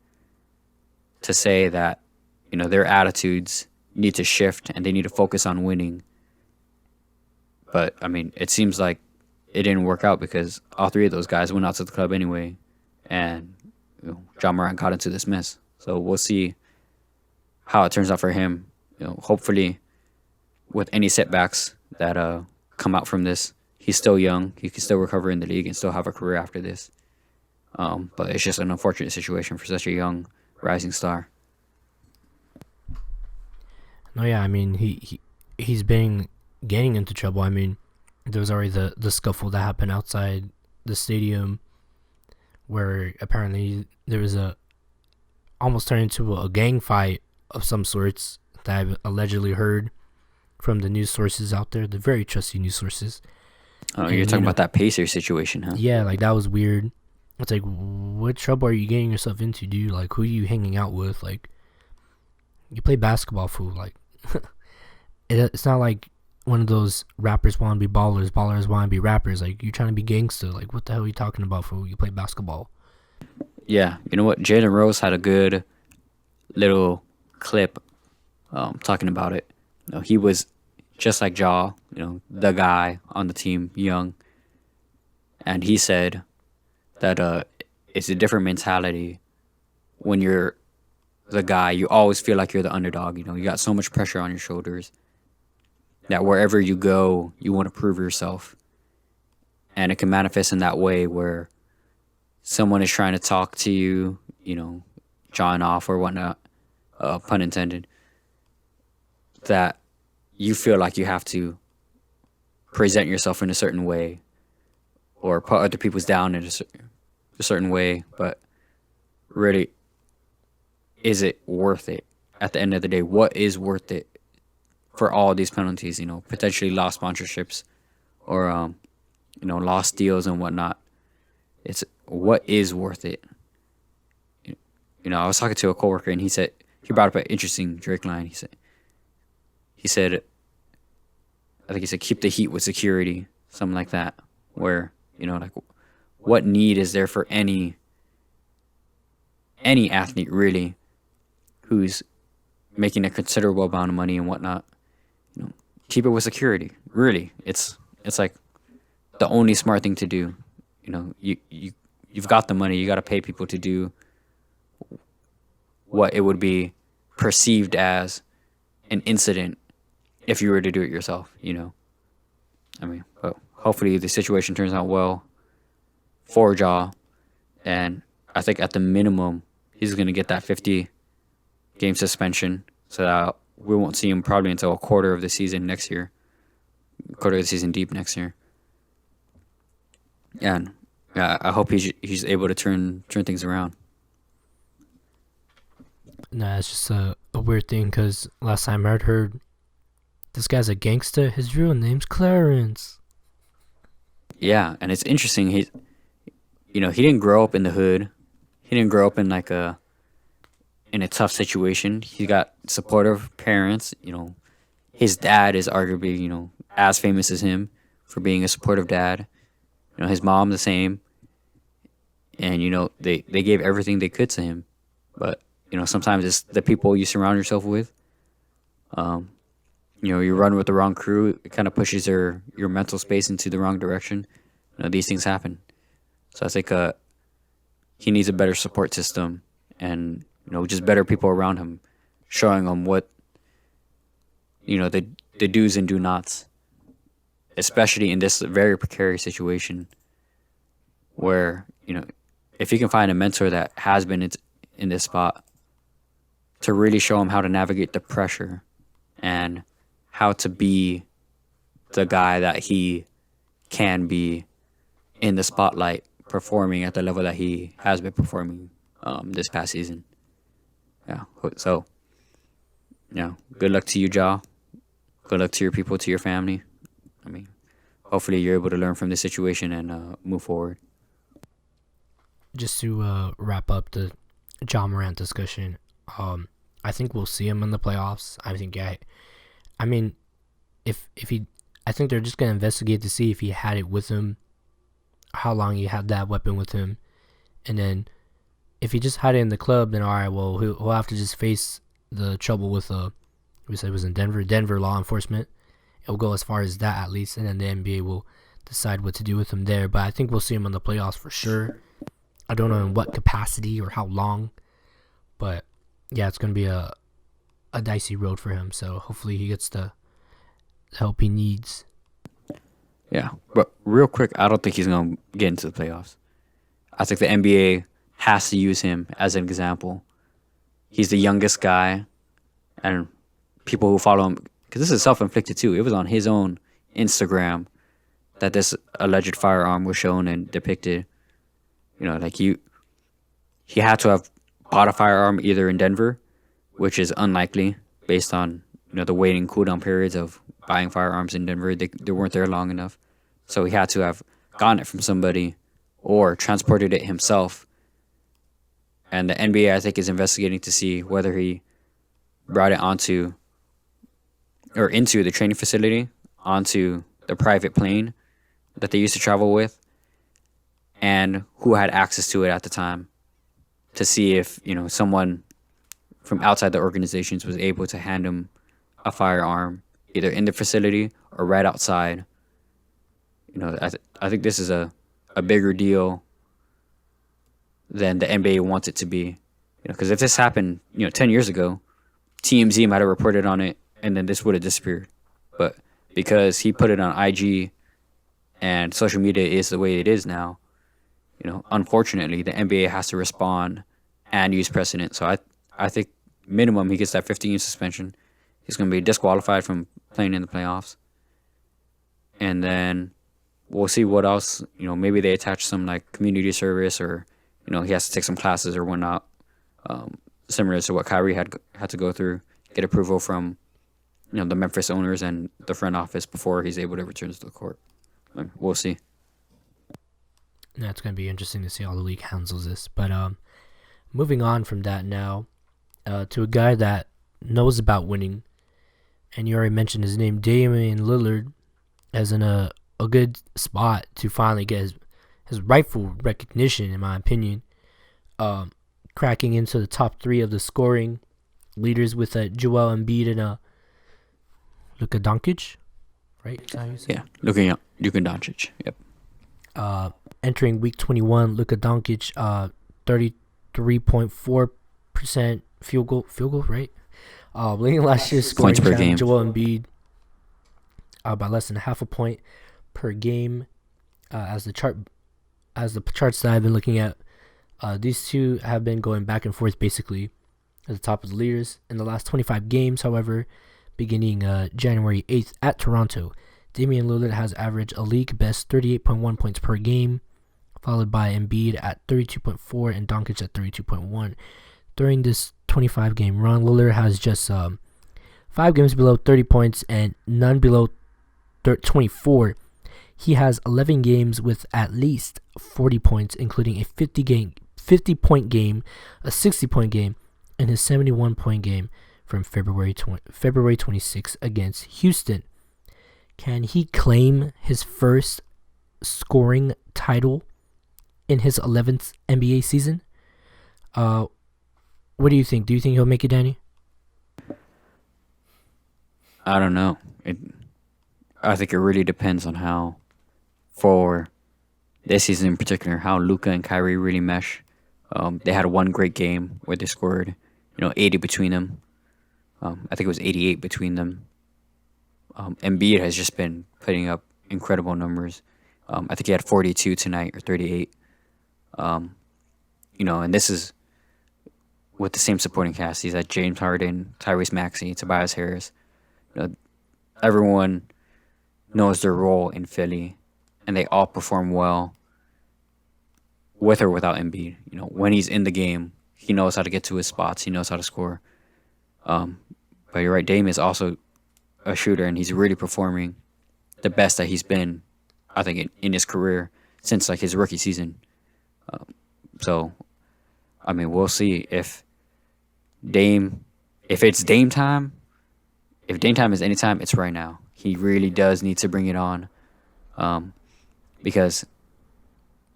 to say that, you know, their attitudes need to shift and they need to focus on winning. But, I mean, it seems like it didn't work out because all three of those guys went out to the club anyway, and Ja Morant got into this mess. So we'll see how it turns out for him. You know, hopefully, with any setbacks that come out from this, he's still young. He can still recover in the league and still have a career after this. But it's just an unfortunate situation for such a young rising star. No, yeah, I mean, he's been getting into trouble. I mean, there was already the scuffle that happened outside the stadium where apparently there was almost turned into a gang fight of some sorts that I've allegedly heard from the news sources out there, the very trusty news sources. Oh, you're talking about that Pacers situation, huh? Yeah, like, that was weird. It's like, what trouble are you getting yourself into, dude? Like, who are you hanging out with? Like, you play basketball, fool. Like, it's not like one of those rappers want to be ballers want to be rappers. Like, you're trying to be gangster. Like, what the hell are you talking about, fool? You play basketball. Yeah, you know what? Jalen Rose had a good little clip talking about it. You know, he was just like Ja, you know, the guy on the team, young. And he said that it's a different mentality when you're the guy. You always feel like you're the underdog. You know, you got so much pressure on your shoulders that wherever you go, you want to prove yourself. And it can manifest in that way where someone is trying to talk to you, you know, jawing off or whatnot, pun intended, that you feel like you have to present yourself in a certain way or put other people's down in a certain way, but really, is it worth it? At the end of the day, what is worth it for all these penalties? Potentially lost sponsorships or lost deals and whatnot. It's what is worth it. I was talking to a coworker and he brought up an interesting Drake line. He said, I think he said, keep the heat with security, something like that. Where like, what need is there for any athlete really who's making a considerable amount of money and whatnot? Keep it with security. Really, it's like the only smart thing to do. You've got the money. You got to pay people to do what it would be perceived as an incident if you were to do it yourself. But hopefully the situation turns out well for Ja, and I think at the minimum he's going to get that 50-game suspension, so that we won't see him probably until a quarter of the season deep next year. And I hope he's able to turn things around. Nah, it's just a weird thing because last time I heard this guy's a gangster. His real name's Clarence. Yeah, and it's interesting. He didn't grow up in the hood. He didn't grow up in in a tough situation. He got supportive parents. His dad is arguably as famous as him for being a supportive dad. His mom the same. And they gave everything they could to him, but sometimes it's the people you surround yourself with. You run with the wrong crew, it kind of pushes your mental space into the wrong direction. These things happen. So I think he needs a better support system and just better people around him, showing him what the do's and do nots, especially in this very precarious situation where if you can find a mentor that has been in this spot, to really show him how to navigate the pressure and how to be the guy that he can be in the spotlight, performing at the level that he has been performing this past season. Yeah. So, good luck to you, Ja. Good luck to your people, to your family. Hopefully you're able to learn from this situation and move forward. Just to wrap up the Ja Morant discussion, I think we'll see him in the playoffs. I think, if he, I think they're just gonna investigate to see if he had it with him, how long he had that weapon with him, and then if he just had it in the club, then alright, well he'll have to just face the trouble with we said it was in Denver law enforcement. It'll go as far as that at least, and then the NBA will decide what to do with him there. But I think we'll see him in the playoffs for sure. I don't know in what capacity or how long, but yeah, it's going to be a dicey road for him. So hopefully he gets the help he needs. Yeah, but real quick, I don't think he's going to get into the playoffs. I think the NBA has to use him as an example. He's the youngest guy, and people who follow him, because this is self-inflicted too. It was on his own Instagram that this alleged firearm was shown and depicted. He had to have bought a firearm either in Denver, which is unlikely based on the waiting cooldown periods of buying firearms in Denver. They weren't there long enough, so he had to have gotten it from somebody or transported it himself. And the NBA, I think, is investigating to see whether he brought it into the training facility, onto the private plane that they used to travel with, and who had access to it at the time, to see if someone from outside the organizations was able to hand him a firearm either in the facility or right outside. I think this is a bigger deal than the NBA wants it to be. Because if this happened 10 years ago, TMZ might have reported on it and then this would have disappeared. But because he put it on IG and social media is the way it is now, unfortunately, the NBA has to respond and use precedent. So I think minimum he gets that 15-game suspension. He's going to be disqualified from playing in the playoffs. and then we'll see what else. Maybe they attach some like community service, or he has to take some classes or whatnot, similar to what Kyrie had to go through, get approval from the Memphis owners and the front office before he's able to return to the court. We'll see. That's going to be interesting to see how the league handles this. But moving on from that now to a guy that knows about winning, and you already mentioned his name, Damian Lillard, as in a good spot to finally get his rightful recognition, in my opinion, cracking into the top 3 of the scoring leaders with Joel Embiid and Luka Doncic, right? Is that how you say Yeah, Luka Doncic. Yep. Entering week 21, Luka Doncic, 33.4% field goal, right? Leading last year's scoring Points per game. Joel Embiid by less than half a point per game. As the charts that I've been looking at, these two have been going back and forth basically at the top of the leaders in the last 25 games. However, beginning January 8th at Toronto, Damian Lillard has averaged a league best 38.1 points per game, followed by Embiid at 32.4 and Doncic at 32.1. During this 25-game run, Lillard has just 5 games below 30 points and none below 24. He has 11 games with at least 40 points, including a 50-point game, a 60-point game, and his 71-point game from February 26th against Houston. Can he claim his first scoring title in his 11th NBA season? What do you think? Do you think he'll make it, Danny? I don't know. I think it really depends on how, for this season in particular, how Luka and Kyrie really mesh. They had one great game where they scored, 80 between them. I think it was 88 between them. Embiid has just been putting up incredible numbers. I think he had 42 tonight or 38. And this is with the same supporting cast. He's at James Harden, Tyrese Maxey, Tobias Harris. Everyone knows their role in Philly, and they all perform well with or without Embiid. When he's in the game, he knows how to get to his spots. He knows how to score. But you're right, Dame is also a shooter, and he's really performing the best that he's been, I think, in his career since like his rookie season. So, we'll see if it's Dame time. If Dame time is any time, it's right now. He really does need to bring it on, because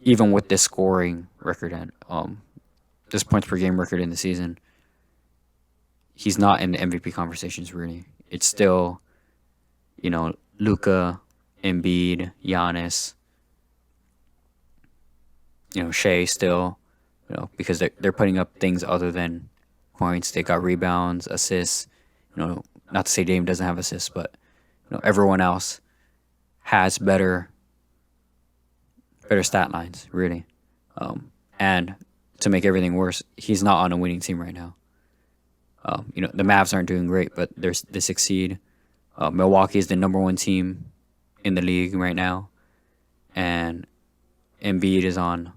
even with this scoring record and this points per game record in the season, he's not in the MVP conversations really. It's still, Luka, Embiid, Giannis, Shea still, because they're putting up things other than points. They got rebounds, assists. Not to say Dame doesn't have assists, but everyone else has better stat lines, really. And to make everything worse, he's not on a winning team right now. The Mavs aren't doing great, but they succeed. Milwaukee is the number 1 team in the league right now, and Embiid is on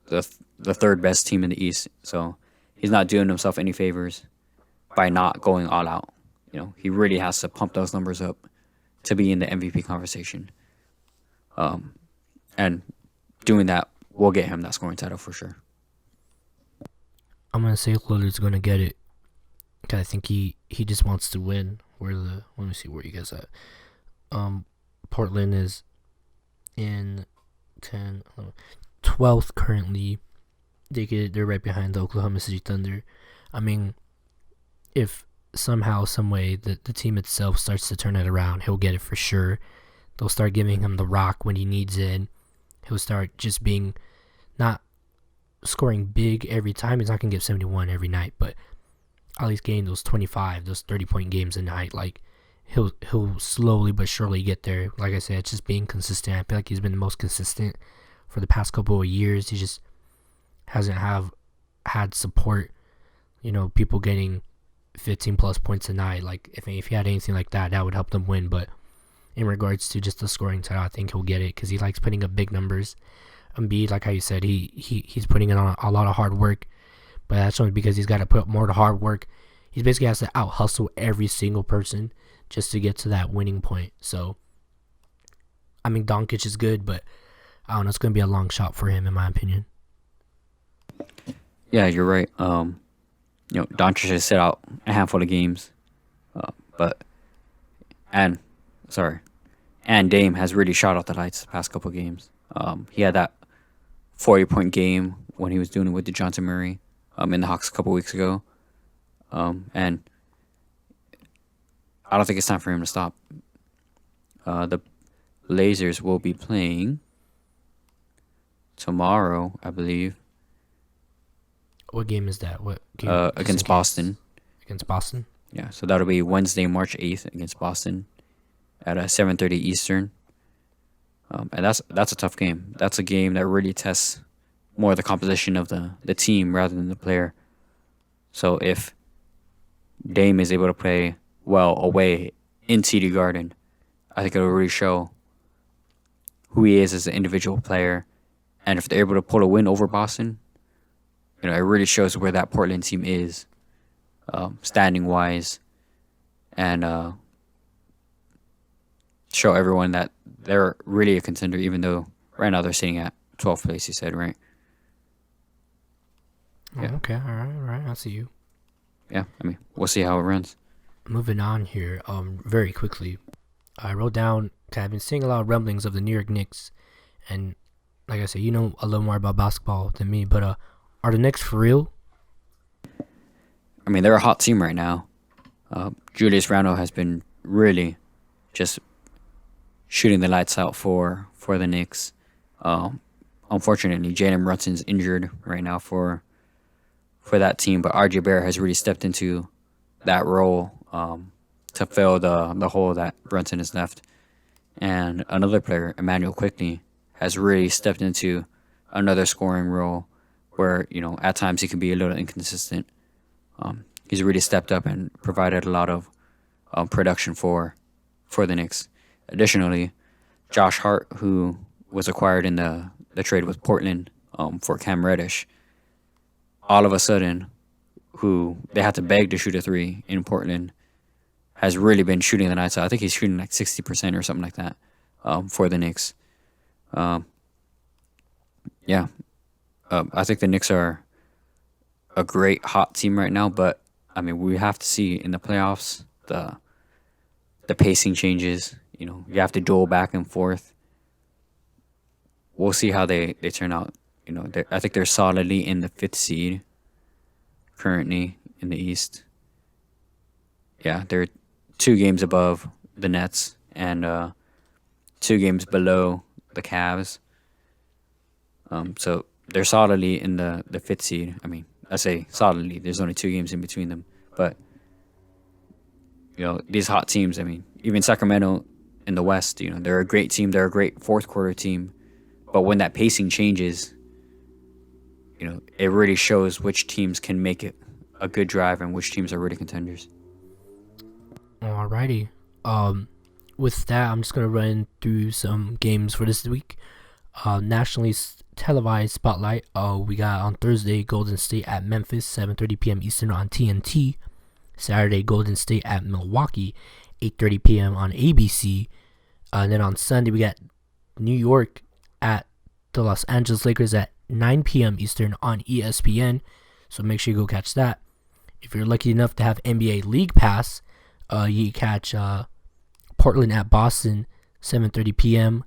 the third best team in the East. So he's not doing himself any favors by not going all out. He really has to pump those numbers up to be in the MVP conversation. And doing that will get him that scoring title for sure. I'm gonna say Lillard's gonna get it. I think he just wants to win. Let me see where you guys at. Portland is in 12th currently. They're right behind the Oklahoma City Thunder. If somehow, some way, the team itself starts to turn it around, he'll get it for sure. They'll start giving him the rock when he needs it. He'll start just being not scoring big every time. He's not gonna get 71 every night, but at least getting those 25, those 30-point games a night. Like he'll slowly but surely get there. Like I said, it's just being consistent. I feel like he's been the most consistent for the past couple of years. He just hasn't had support. People getting 15 plus points a night. Like if he had anything like that, that would help them win. But in regards to just the scoring title. I think he'll get it because he likes putting up big numbers. Embiid, like how you said, he's putting in a lot of hard work, but that's only because he's got to put more to hard work. He basically has to out hustle every single person just to get to that winning point. So, I mean, Doncic is good, but I don't know. It's going to be a long shot for him, in my opinion. Yeah, you're right. Doncic has sit out a handful of games, and Dame has really shot out the lights the past couple of games. He had that 40-point game when he was doing it with DeJounte Murray in the Hawks a couple weeks ago. And I don't think it's time for him to stop. The Blazers will be playing tomorrow, I believe. What game is that? What game? Against Boston. Against Boston? Yeah, so that'll be Wednesday, March 8th against Boston at 7:30 Eastern. And that's a tough game. That's a game that really tests more the composition of the team rather than the player. So if Dame is able to play well away in TD Garden, I think it'll really show who he is as an individual player. And if they're able to pull a win over Boston, it really shows where that Portland team is, standing wise, and show everyone that they're really a contender, even though right now they're sitting at 12th place. You said, right? Yeah. Okay. All right. I see you. Yeah. I mean, we'll see how it runs. Moving on here. Very quickly, I wrote down. I've been seeing a lot of rumblings of the New York Knicks, and like I said, you know a little more about basketball than me, but are the Knicks for real? I mean, they're a hot team right now. Julius Randle has been really just shooting the lights out for the Knicks. Unfortunately, Jalen Brunson's injured right now for that team, but RJ Barrett has really stepped into that role to fill the hole that Brunson has left. And another player, Emmanuel Quickly, has really stepped into another scoring role where, at times he can be a little inconsistent. He's really stepped up and provided a lot of production for the Knicks. Additionally, Josh Hart, who was acquired in the trade with Portland for Cam Reddish, all of a sudden, who they had to beg to shoot a three in Portland, has really been shooting the nights out. I think he's shooting like 60% or something like that for the Knicks. I think the Knicks are a great hot team right now, but I mean, we have to see in the playoffs the pacing changes. You have to duel back and forth. We'll see how they turn out. I think they're solidly in the 5th seed currently in the East. Yeah, they're 2 games above the Nets and 2 games below the Cavs. So they're solidly in the 5th seed. I mean, I say solidly. There's only 2 games in between them. But, these hot teams, I mean, even Sacramento in the West, they're a great team. They're a great fourth quarter team. But when that pacing changes, it really shows which teams can make it a good drive and which teams are really contenders. Alrighty. With that, I'm just going to run through some games for this week. Nationally televised spotlight. We got on Thursday Golden State at Memphis, 7:30 p.m. Eastern on TNT. Saturday Golden State at Milwaukee, 8:30 p.m. on ABC. And then on Sunday we got New York at the Los Angeles Lakers at 9 p.m. Eastern on ESPN. So make sure you go catch that. If you're lucky enough to have NBA League Pass, you catch Portland at Boston, 7:30 p.m.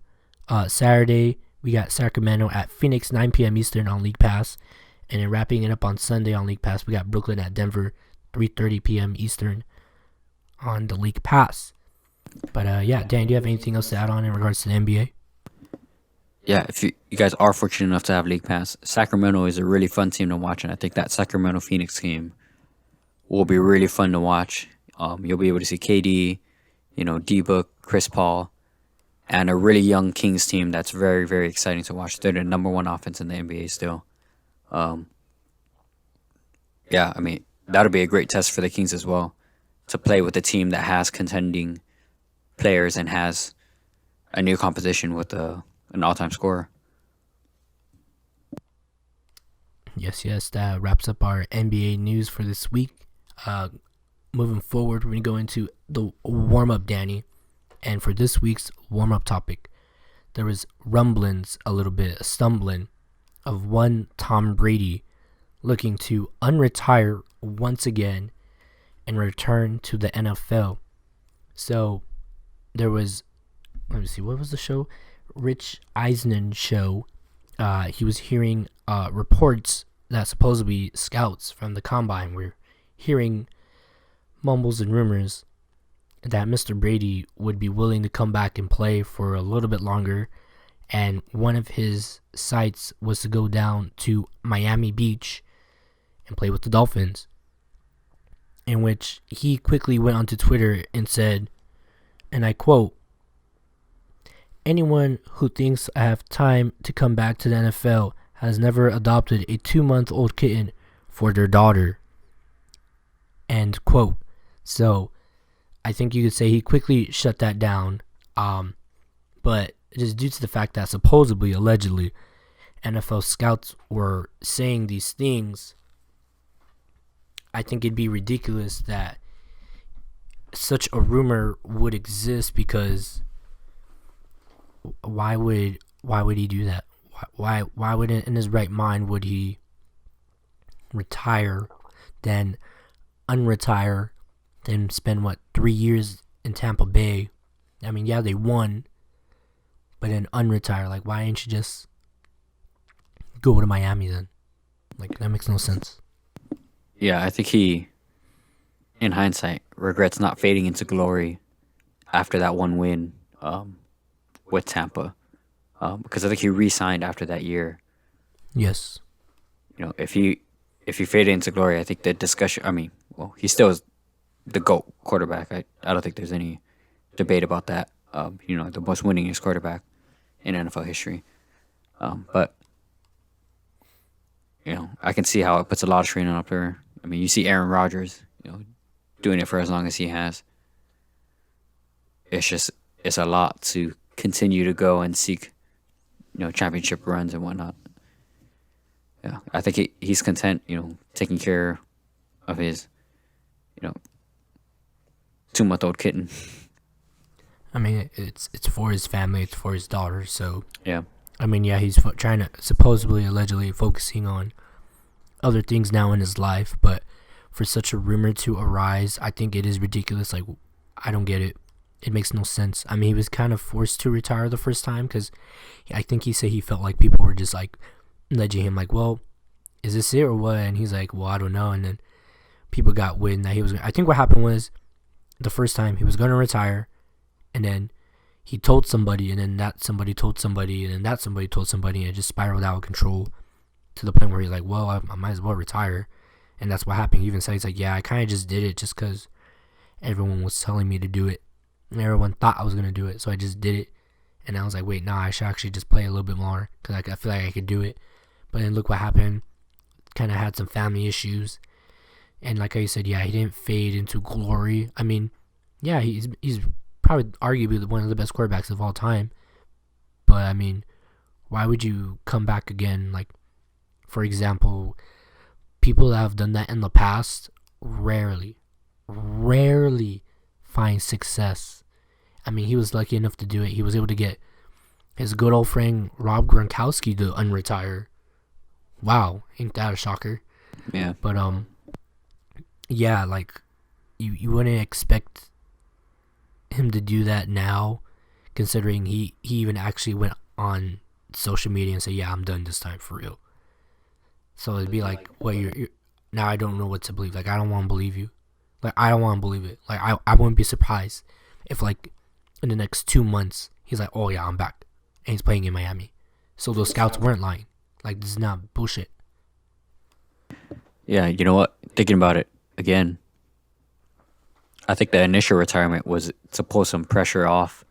Saturday, we got Sacramento at Phoenix, 9 p.m. Eastern on League Pass. And then wrapping it up on Sunday on League Pass, we got Brooklyn at Denver, 3:30 p.m. Eastern on the League Pass. But Dan, do you have anything else to add on in regards to the NBA? Yeah, if you guys are fortunate enough to have League Pass, Sacramento is a really fun team to watch, and I think that Sacramento-Phoenix game will be really fun to watch. You'll be able to see KD, D-Book, Chris Paul, and a really young Kings team that's very, very exciting to watch. They're the number 1 offense in the NBA still. I mean, that'll be a great test for the Kings as well, to play with a team that has contending players and has a new composition with an all-time scorer. Yes, that wraps up our NBA news for this week. Moving forward, we're going to go into the warm-up, Danny. And for this week's warm-up topic, there was rumblings, a little bit, stumbling, of one Tom Brady looking to unretire once again and return to the NFL. So there was, let me see, what was the show? Rich Eisen show. He was hearing reports that supposedly scouts from the combine were hearing mumbles and rumors that Mr. Brady would be willing to come back and play for a little bit longer, and one of his sights was to go down to Miami Beach and play with the Dolphins, in which he quickly went onto Twitter and said, and I quote, "Anyone who thinks I have time to come back to the NFL has never adopted a 2-month-old kitten for their daughter." End quote. So I think you could say he quickly shut that down. But just due to the fact that supposedly, allegedly, NFL scouts were saying these things, I think it'd be ridiculous that such a rumor would exist, because why would he do that? Why would, in his right mind, would he retire, then unretire, then spend 3 years in Tampa Bay? I mean, yeah, they won, but then unretire. Like, why didn't you just go to Miami then? Like, that makes no sense. Yeah, I think he, in hindsight, regrets not fading into glory after that one win with Tampa, because I think he re-signed after that year. Yes. You know, if he faded into glory, I think the discussion. I mean, well, he still is the GOAT quarterback. I don't think there's any debate about that. You know, the most winningest quarterback in NFL history. But you know, I can see how it puts a lot of strain on up there. I mean, you see Aaron Rodgers, you know, doing it for as long as he has. It's a lot to continue to go and seek, you know, championship runs and whatnot. Yeah, I think he's content, you know, taking care of his, you know, 2-month-old kitten. I mean, it's for his family, it's for his daughter, so Yeah. I mean, yeah, he's trying to, supposedly, allegedly, focusing on other things now in his life, but for such a rumor to arise, I think it is ridiculous. Like, I don't get it. It makes no sense. I mean, he was kind of forced to retire the first time, because I think he said he felt like people were just, like, nudging him, like, well, is this it or what? And he's like, well, I don't know. And then people got wind that he was, I think what happened was, the first time he was going to retire, and then he told somebody, and then that somebody told somebody, and then that somebody told somebody, and it just spiraled out of control to the point where he's like, well, I might as well retire. And that's what happened. He even said, he's like, yeah, I kind of just did it just because everyone was telling me to do it. And everyone thought I was going to do it, so I just did it. And I was like, wait, nah, I should actually just play a little bit more, because I feel like I could do it. But then look what happened. Kind of had some family issues. And like I said, yeah, he didn't fade into glory. I mean, yeah, he's probably arguably one of the best quarterbacks of all time. But I mean, why would you come back again? Like, for example, people that have done that in the past rarely find success. I mean, he was lucky enough to do it. He was able to get his good old friend Rob Gronkowski to unretire. Wow, ain't that a shocker? Yeah. But yeah, like you wouldn't expect him to do that now, considering he even actually went on social media and said, yeah, I'm done this time, for real. So it'd be like, well, you're now I don't know what to believe. Like, I don't want to believe you. Like, I don't want to believe it. Like, I wouldn't be surprised if, like, in the next 2 months, he's like, oh yeah, I'm back, and he's playing in Miami. So those scouts weren't lying. Like, this is not bullshit. Yeah, you know what? Thinking about it again, I think the initial retirement was to pull some pressure off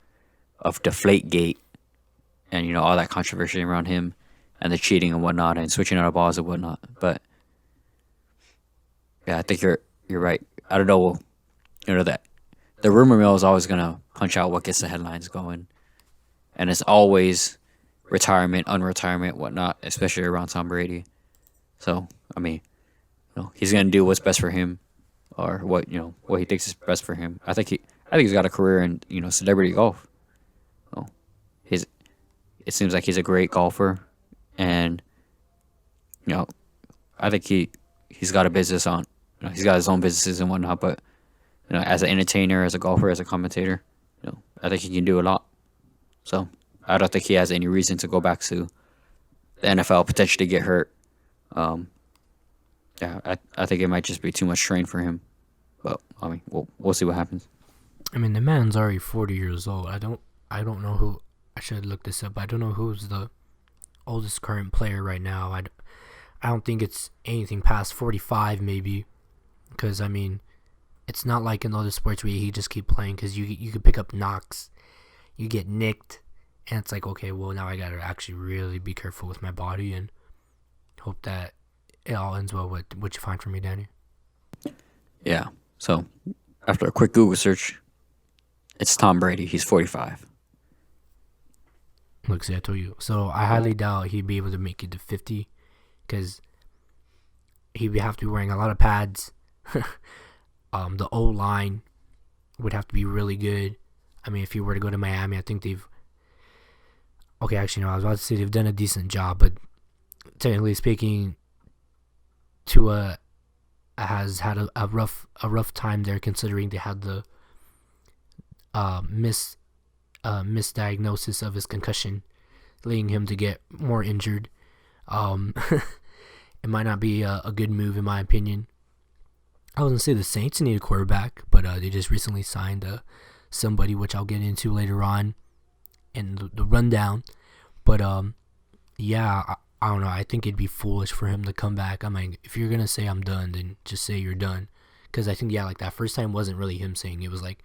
of Deflategate and, you know, all that controversy around him and the cheating and whatnot and switching out of balls and whatnot. But yeah, I think you're right. I don't know, you know, that the rumor mill is always gonna punch out what gets the headlines going, and it's always retirement, unretirement, whatnot, especially around Tom Brady. So I mean, he's gonna do what's best for him, or what he thinks is best for him. I think he's got a career in celebrity golf. So it seems like he's a great golfer, and I think he's got a business on. He's got his own businesses and whatnot, but as an entertainer, as a golfer, as a commentator, I think he can do a lot. So I don't think he has any reason to go back to the NFL, potentially get hurt. I think it might just be too much strain for him. But I mean, we'll see what happens. I mean, the man's already 40 years old. I don't know who. I should look this up. I don't know who's the oldest current player right now. I don't think it's anything past 45, maybe, because I mean, it's not like in other sports where he just keep playing, because you could pick up knocks, you get nicked, and it's like, okay, well, now I gotta actually really be careful with my body and hope that it all ends well. What you find for me, Danny? Yeah. So after a quick Google search, it's Tom Brady. He's 45. Look, see, I told you. So I highly doubt he'd be able to make it to 50, because he'd have to be wearing a lot of pads. The O-line would have to be really good. I mean, if he were to go to Miami, I think they've... Okay, actually, no, I was about to say they've done a decent job, but technically speaking, Tua has had a rough time there, considering they had the misdiagnosis of his concussion, leading him to get more injured. It might not be a good move, in my opinion. I wasn't say the Saints need a quarterback, but they just recently signed somebody, which I'll get into later on in the rundown. But yeah, I don't know. I think it'd be foolish for him to come back. I mean, if you're gonna say I'm done, then just say you're done. Because I think, yeah, like that first time wasn't really him saying it. It was like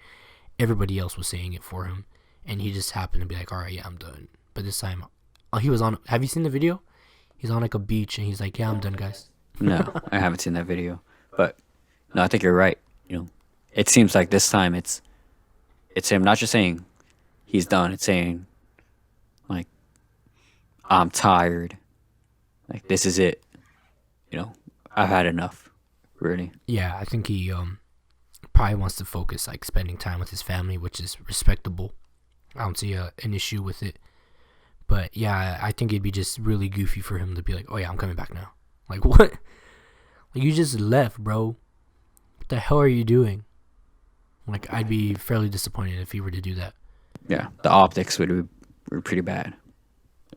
everybody else was saying it for him, and he just happened to be like, all right, yeah, I'm done. But this time, he was on. Have you seen the video? He's on like a beach, and he's like, yeah, I'm done, guys. No, I haven't seen that video. But no, I think you're right. It seems like this time it's him not just saying he's done. It's saying, like, I'm tired. Like, this is it. I've had enough. Really. Yeah, I think he probably wants to focus, like, spending time with his family, which is respectable. I don't see an issue with it. But yeah, I think it'd be just really goofy for him to be like, oh yeah, I'm coming back now. Like, what? Like, you just left, bro. What the hell are you doing? Like, I'd be fairly disappointed if he were to do that. Yeah, the optics would be pretty bad.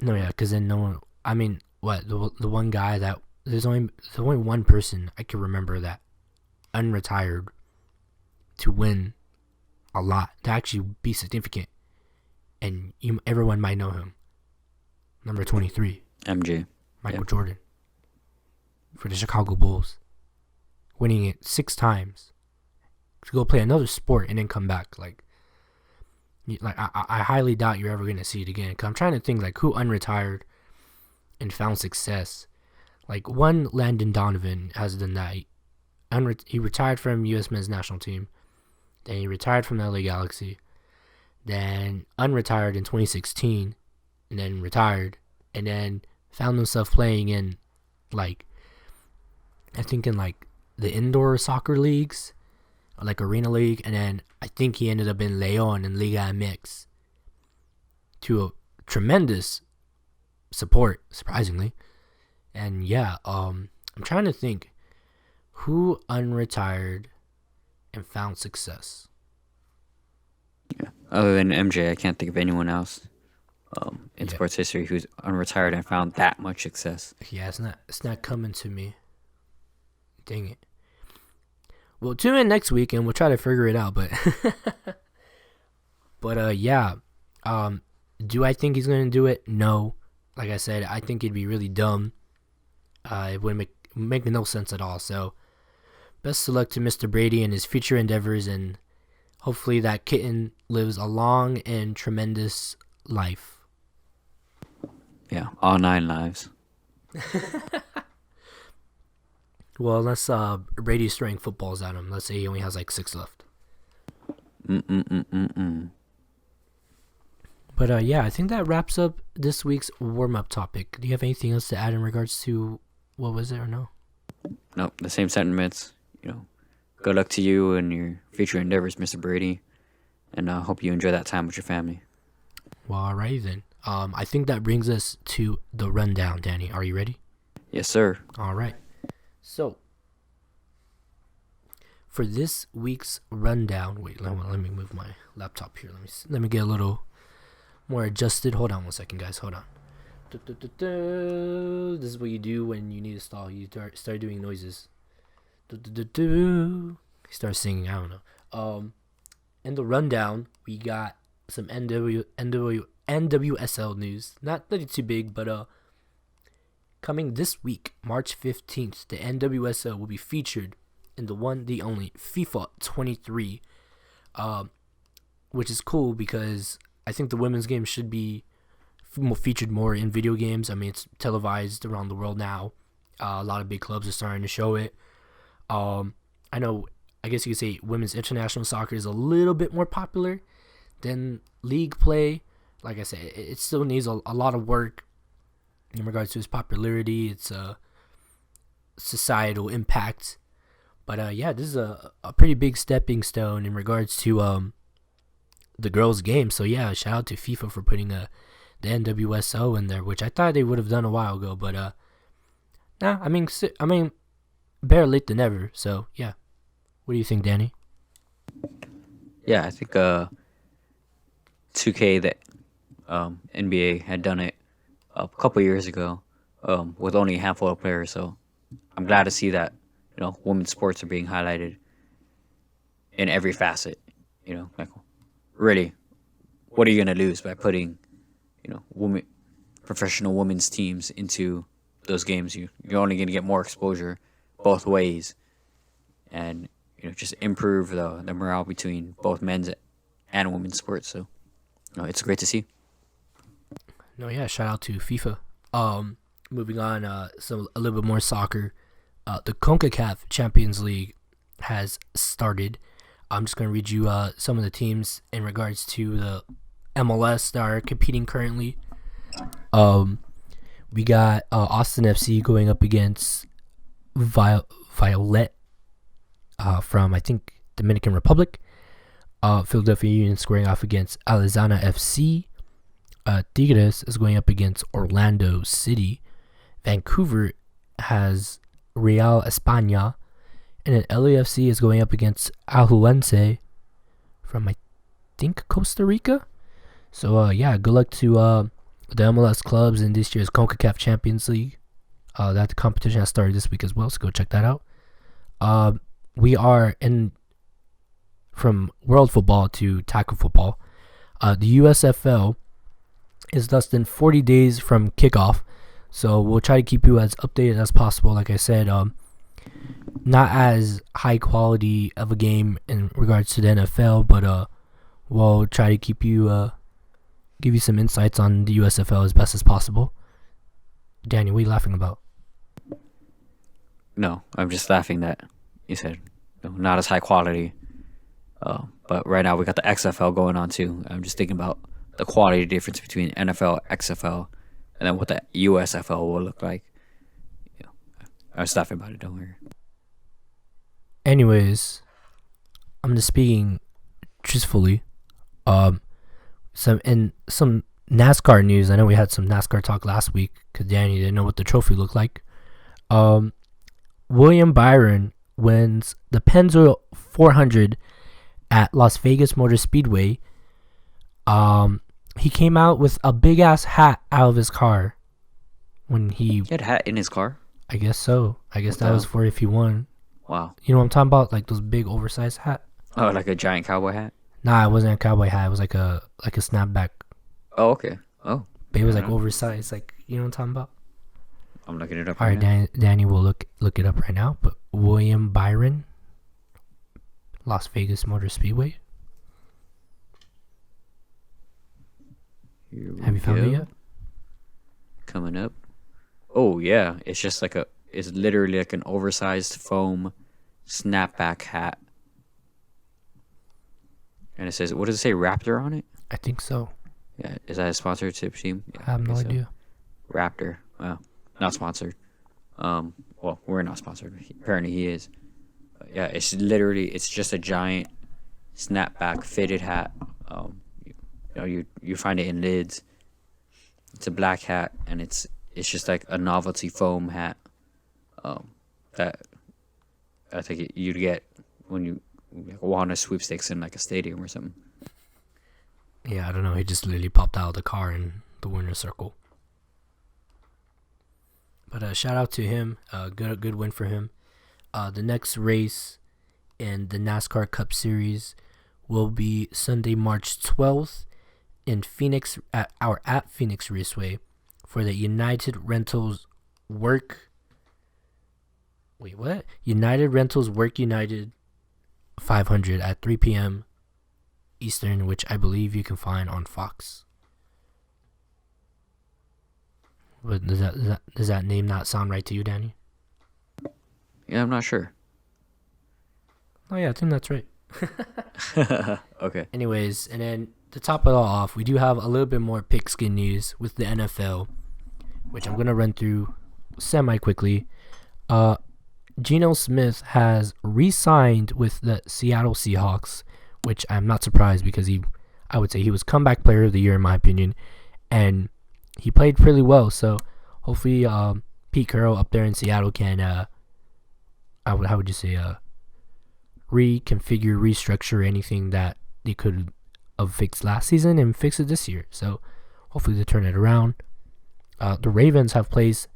No, yeah, because then no one... I mean, what? The one guy that... There's only one person I can remember that unretired to win a lot, to actually be significant. And everyone might know him. Number 23. MJ. Michael Jordan. For the Chicago Bulls. Winning it 6 times. To go play another sport and then come back. Like I highly doubt you're ever going to see it again. Because I'm trying to think, like, who unretired and found success. Like, one, Landon Donovan has done that. He retired from U.S. men's national team. Then he retired from the LA Galaxy. Then unretired in 2016. And then retired. And then found himself playing in, like, I think in, like, the indoor soccer leagues. Or, like, Arena League. And then I think he ended up in Leon and Liga MX. To a tremendous support, surprisingly. And yeah, I'm trying to think who unretired and found success. Yeah. Other than MJ, I can't think of anyone else in sports history who's unretired and found that much success. Yeah, it's not coming to me. Dang it. Well, tune in next week and we'll try to figure it out. But yeah. Do I think he's gonna do it? No. Like I said, I think it'd be really dumb. It wouldn't make no sense at all. So, best of luck to Mr. Brady and his future endeavors, and hopefully that kitten lives a long and tremendous life. Yeah, all 9 lives. Well, unless Brady's throwing footballs at him. Let's say he only has like 6 left. But yeah, I think that wraps up this week's warm-up topic. Do you have anything else to add in regards to what was it or no? Nope, the same sentiments. Good luck to you and your future endeavors, Mr. Brady, and I hope you enjoy that time with your family. Well, alright then. I think that brings us to the rundown, Danny. Are you ready? Yes, sir. All right. So, for this week's rundown, wait, let me move my laptop here. Let me get a little more adjusted. Hold on one second, guys. Hold on. This is what you do when you need to stall. You start doing noises. You start singing. I don't know. In the rundown, we got some NWSL news. Not too big, but coming this week, March 15th, the NWSL will be featured in the only FIFA 23, which is cool because I think the women's game should be featured more in video games. I mean, it's televised around the world now. A lot of big clubs are starting to show it. I guess you could say women's international soccer is a little bit more popular than league play. Like I said, it still needs a lot of work in regards to its popularity, its societal impact. But yeah, this is a pretty big stepping stone in regards to the girls' game. So yeah, shout out to FIFA for putting the NWSL in there, which I thought they would have done a while ago. But nah, I mean, better late than never. So yeah, what do you think, Danny? Yeah, I think 2K that NBA had done it a couple years ago with only a handful of players. So I'm glad to see that women's sports are being highlighted in every facet. Like really, what are you gonna lose by putting professional women's teams into those games? You're only gonna get more exposure both ways, and just improve the morale between both men's and women's sports. So it's great to see. No, yeah, shout out to FIFA. Moving on, a little bit more soccer. The CONCACAF Champions League has started. I'm just going to read you some of the teams in regards to the MLS that are competing currently. We got Austin FC going up against Violet from, I think, Dominican Republic. Philadelphia Union squaring off against Alizana FC. Tigres is going up against Orlando City. Vancouver has Real España. And then LAFC is going up against Ahuense from, I think, Costa Rica. So, yeah, good luck to the MLS clubs in this year's CONCACAF Champions League. That competition has started this week as well, so go check that out. We are from world football to tackle football. The USFL is less than 40 days from kickoff, so we'll try to keep you as updated as possible. Like I said, not as high quality of a game in regards to the NFL, but we'll try to keep you give you some insights on the USFL as best as possible. Danny, what are you laughing about? No, I'm just laughing that you said not as high quality. But right now we got the XFL going on too. I'm just thinking about the quality difference between NFL, XFL, and then what the USFL will look like. I was laughing about it. Don't worry. Anyways, I'm just speaking truthfully. Some NASCAR news. I know we had some NASCAR talk last week because Danny didn't know what the trophy looked like. William Byron wins the Pennzoil 400 at Las Vegas Motor Speedway. He came out with a big ass hat out of his car when he had a hat in his car. I guess so. I guess that was for if he won. Wow. You know what I'm talking about? Like those big oversized hat. Oh, like a giant cowboy hat? Nah, it wasn't a cowboy hat. It was like a snapback. Oh, okay. Oh. But it was like oversized. Like, you know what I'm talking about? I'm looking it up All right, now. Danny will look it up right now. But William Byron, Las Vegas Motor Speedway. Have you found it yet? Coming up. Oh, yeah. It's just it's literally like an oversized foam snapback hat. And it says, what does it say, Raptor on it? I think so. Yeah, is that a sponsored team? Yeah, I have no idea. Raptor. Well, not sponsored. Well, we're not sponsored. Apparently he is. But yeah, it's just a giant snapback fitted hat. You find it in Lids. It's a black hat, and it's just like a novelty foam hat. That I think you'd get when you won a sweepstakes in like a stadium or something. Yeah, I don't know. He just literally popped out of the car in the winner's circle. But shout out to him. Good win for him. The next race in the NASCAR Cup Series will be Sunday, March 12th in Phoenix at Phoenix Raceway for the United Rentals Work United 500 at 3 p.m. Eastern, which I believe you can find on Fox. But does that name not sound right to you, Danny? Yeah, I'm not sure. Oh yeah, I think that's right. Okay. Anyways, and then to top it all off, we do have a little bit more pigskin news with the NFL, which I'm gonna run through semi quickly. Geno Smith has re-signed with the Seattle Seahawks, which I'm not surprised because I would say he was comeback player of the year in my opinion, and he played pretty well. So hopefully, Pete Carroll up there in Seattle can, how would you say, reconfigure, restructure anything that they could have fixed last season and fix it this year. So hopefully they turn it around. The Ravens have placed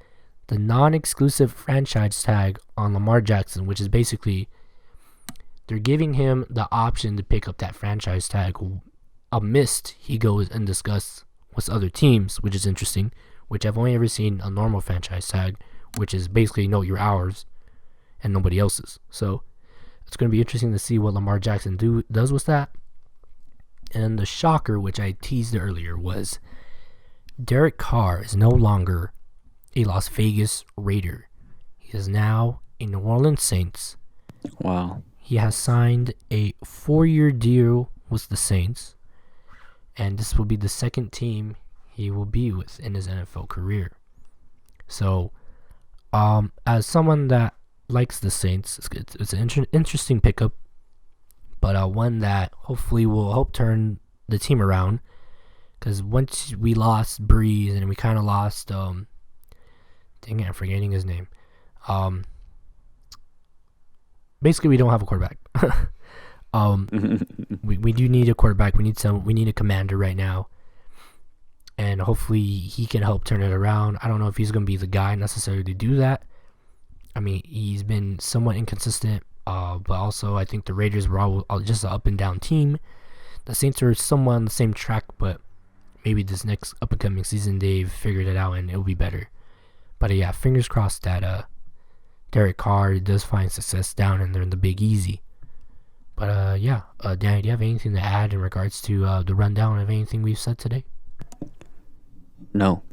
the non-exclusive franchise tag on Lamar Jackson, which is basically they're giving him the option to pick up that franchise tag amidst he goes and discuss with other teams, which is interesting, which I've only ever seen a normal franchise tag, which is basically know your hours and nobody else's. So it's going to be interesting to see what Lamar Jackson does with that. And the shocker, which I teased earlier, was Derek Carr is no longer a Las Vegas Raider. He is now a New Orleans Saints. Wow. He has signed a 4-year deal with the Saints, and this will be the second team he will be with in his NFL career. So, as someone that likes the Saints, it's an interesting pickup, but one that hopefully will help turn the team around. Because once we lost Breeze and we kind of lost, dang it, I'm forgetting his name. Basically, we don't have a quarterback. We do need a quarterback. We need a commander right now, and hopefully he can help turn it around. I don't know if he's going to be the guy necessarily to do that. I mean, he's been somewhat inconsistent, but also I think the Raiders were all just an up and down team. The Saints are somewhat on the same track, but maybe this next up and coming season they've figured it out and it'll be better. But yeah, fingers crossed that Derek Carr does find success down in there in the Big Easy. But yeah, Danny, do you have anything to add in regards to the rundown of anything we've said today? No.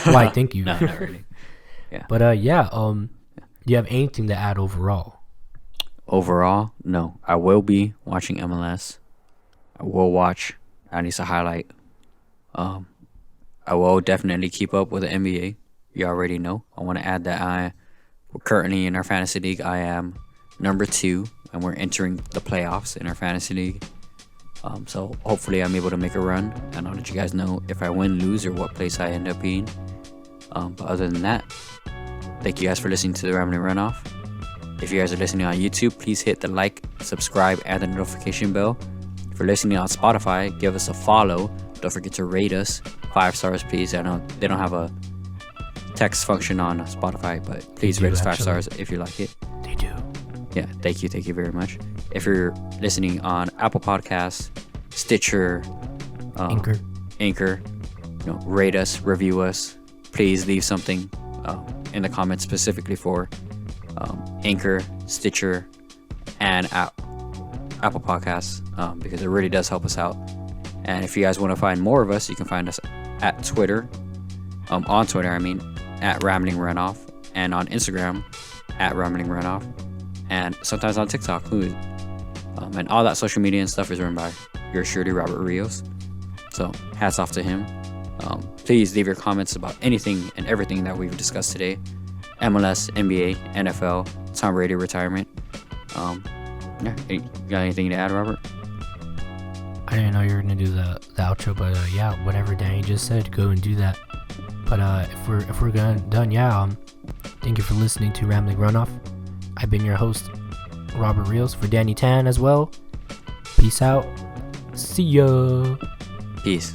Why? Thank you. No, not really. Yeah. But yeah, do you have anything to add overall? Overall, no. I will be watching MLS. I will watch. I need to highlight. I will definitely keep up with the NBA. You already know. I want to add that currently in our fantasy league, I am number 2, and we're entering the playoffs in our fantasy league. So hopefully I'm able to make a run, and I'll let you guys know if I win, lose, or what place I end up being. But other than that, thank you guys for listening to the Rambling Runoff. If you guys are listening on YouTube, please hit the like, subscribe, and the notification bell. If you're listening on Spotify, give us a follow. Don't forget to rate us 5 stars, please. I know they don't have a text function on Spotify, but please rate us 5 stars if you like it. They do. Yeah, thank you very much. If you're listening on Apple Podcasts, Stitcher, Anchor, rate us, review us. Please leave something in the comments specifically for Anchor, Stitcher, and Apple Podcasts, because it really does help us out. And if you guys want to find more of us, you can find us at Twitter, on Twitter, at Rambling Runoff, and on Instagram, at Rambling Runoff, and sometimes on TikTok. And all that social media and stuff is run by yours truly, Robert Rios. So hats off to him. Please leave your comments about anything and everything that we've discussed today. MLS, NBA, NFL, Tom Brady retirement. You got anything to add, Robert? I didn't know you were gonna do the outro, but yeah, whatever Danny just said, go and do that. But if we're done, thank you for listening to Rambling Runoff. I've been your host, Robert Rios, for Danny Tan as well. Peace out. See ya. Peace.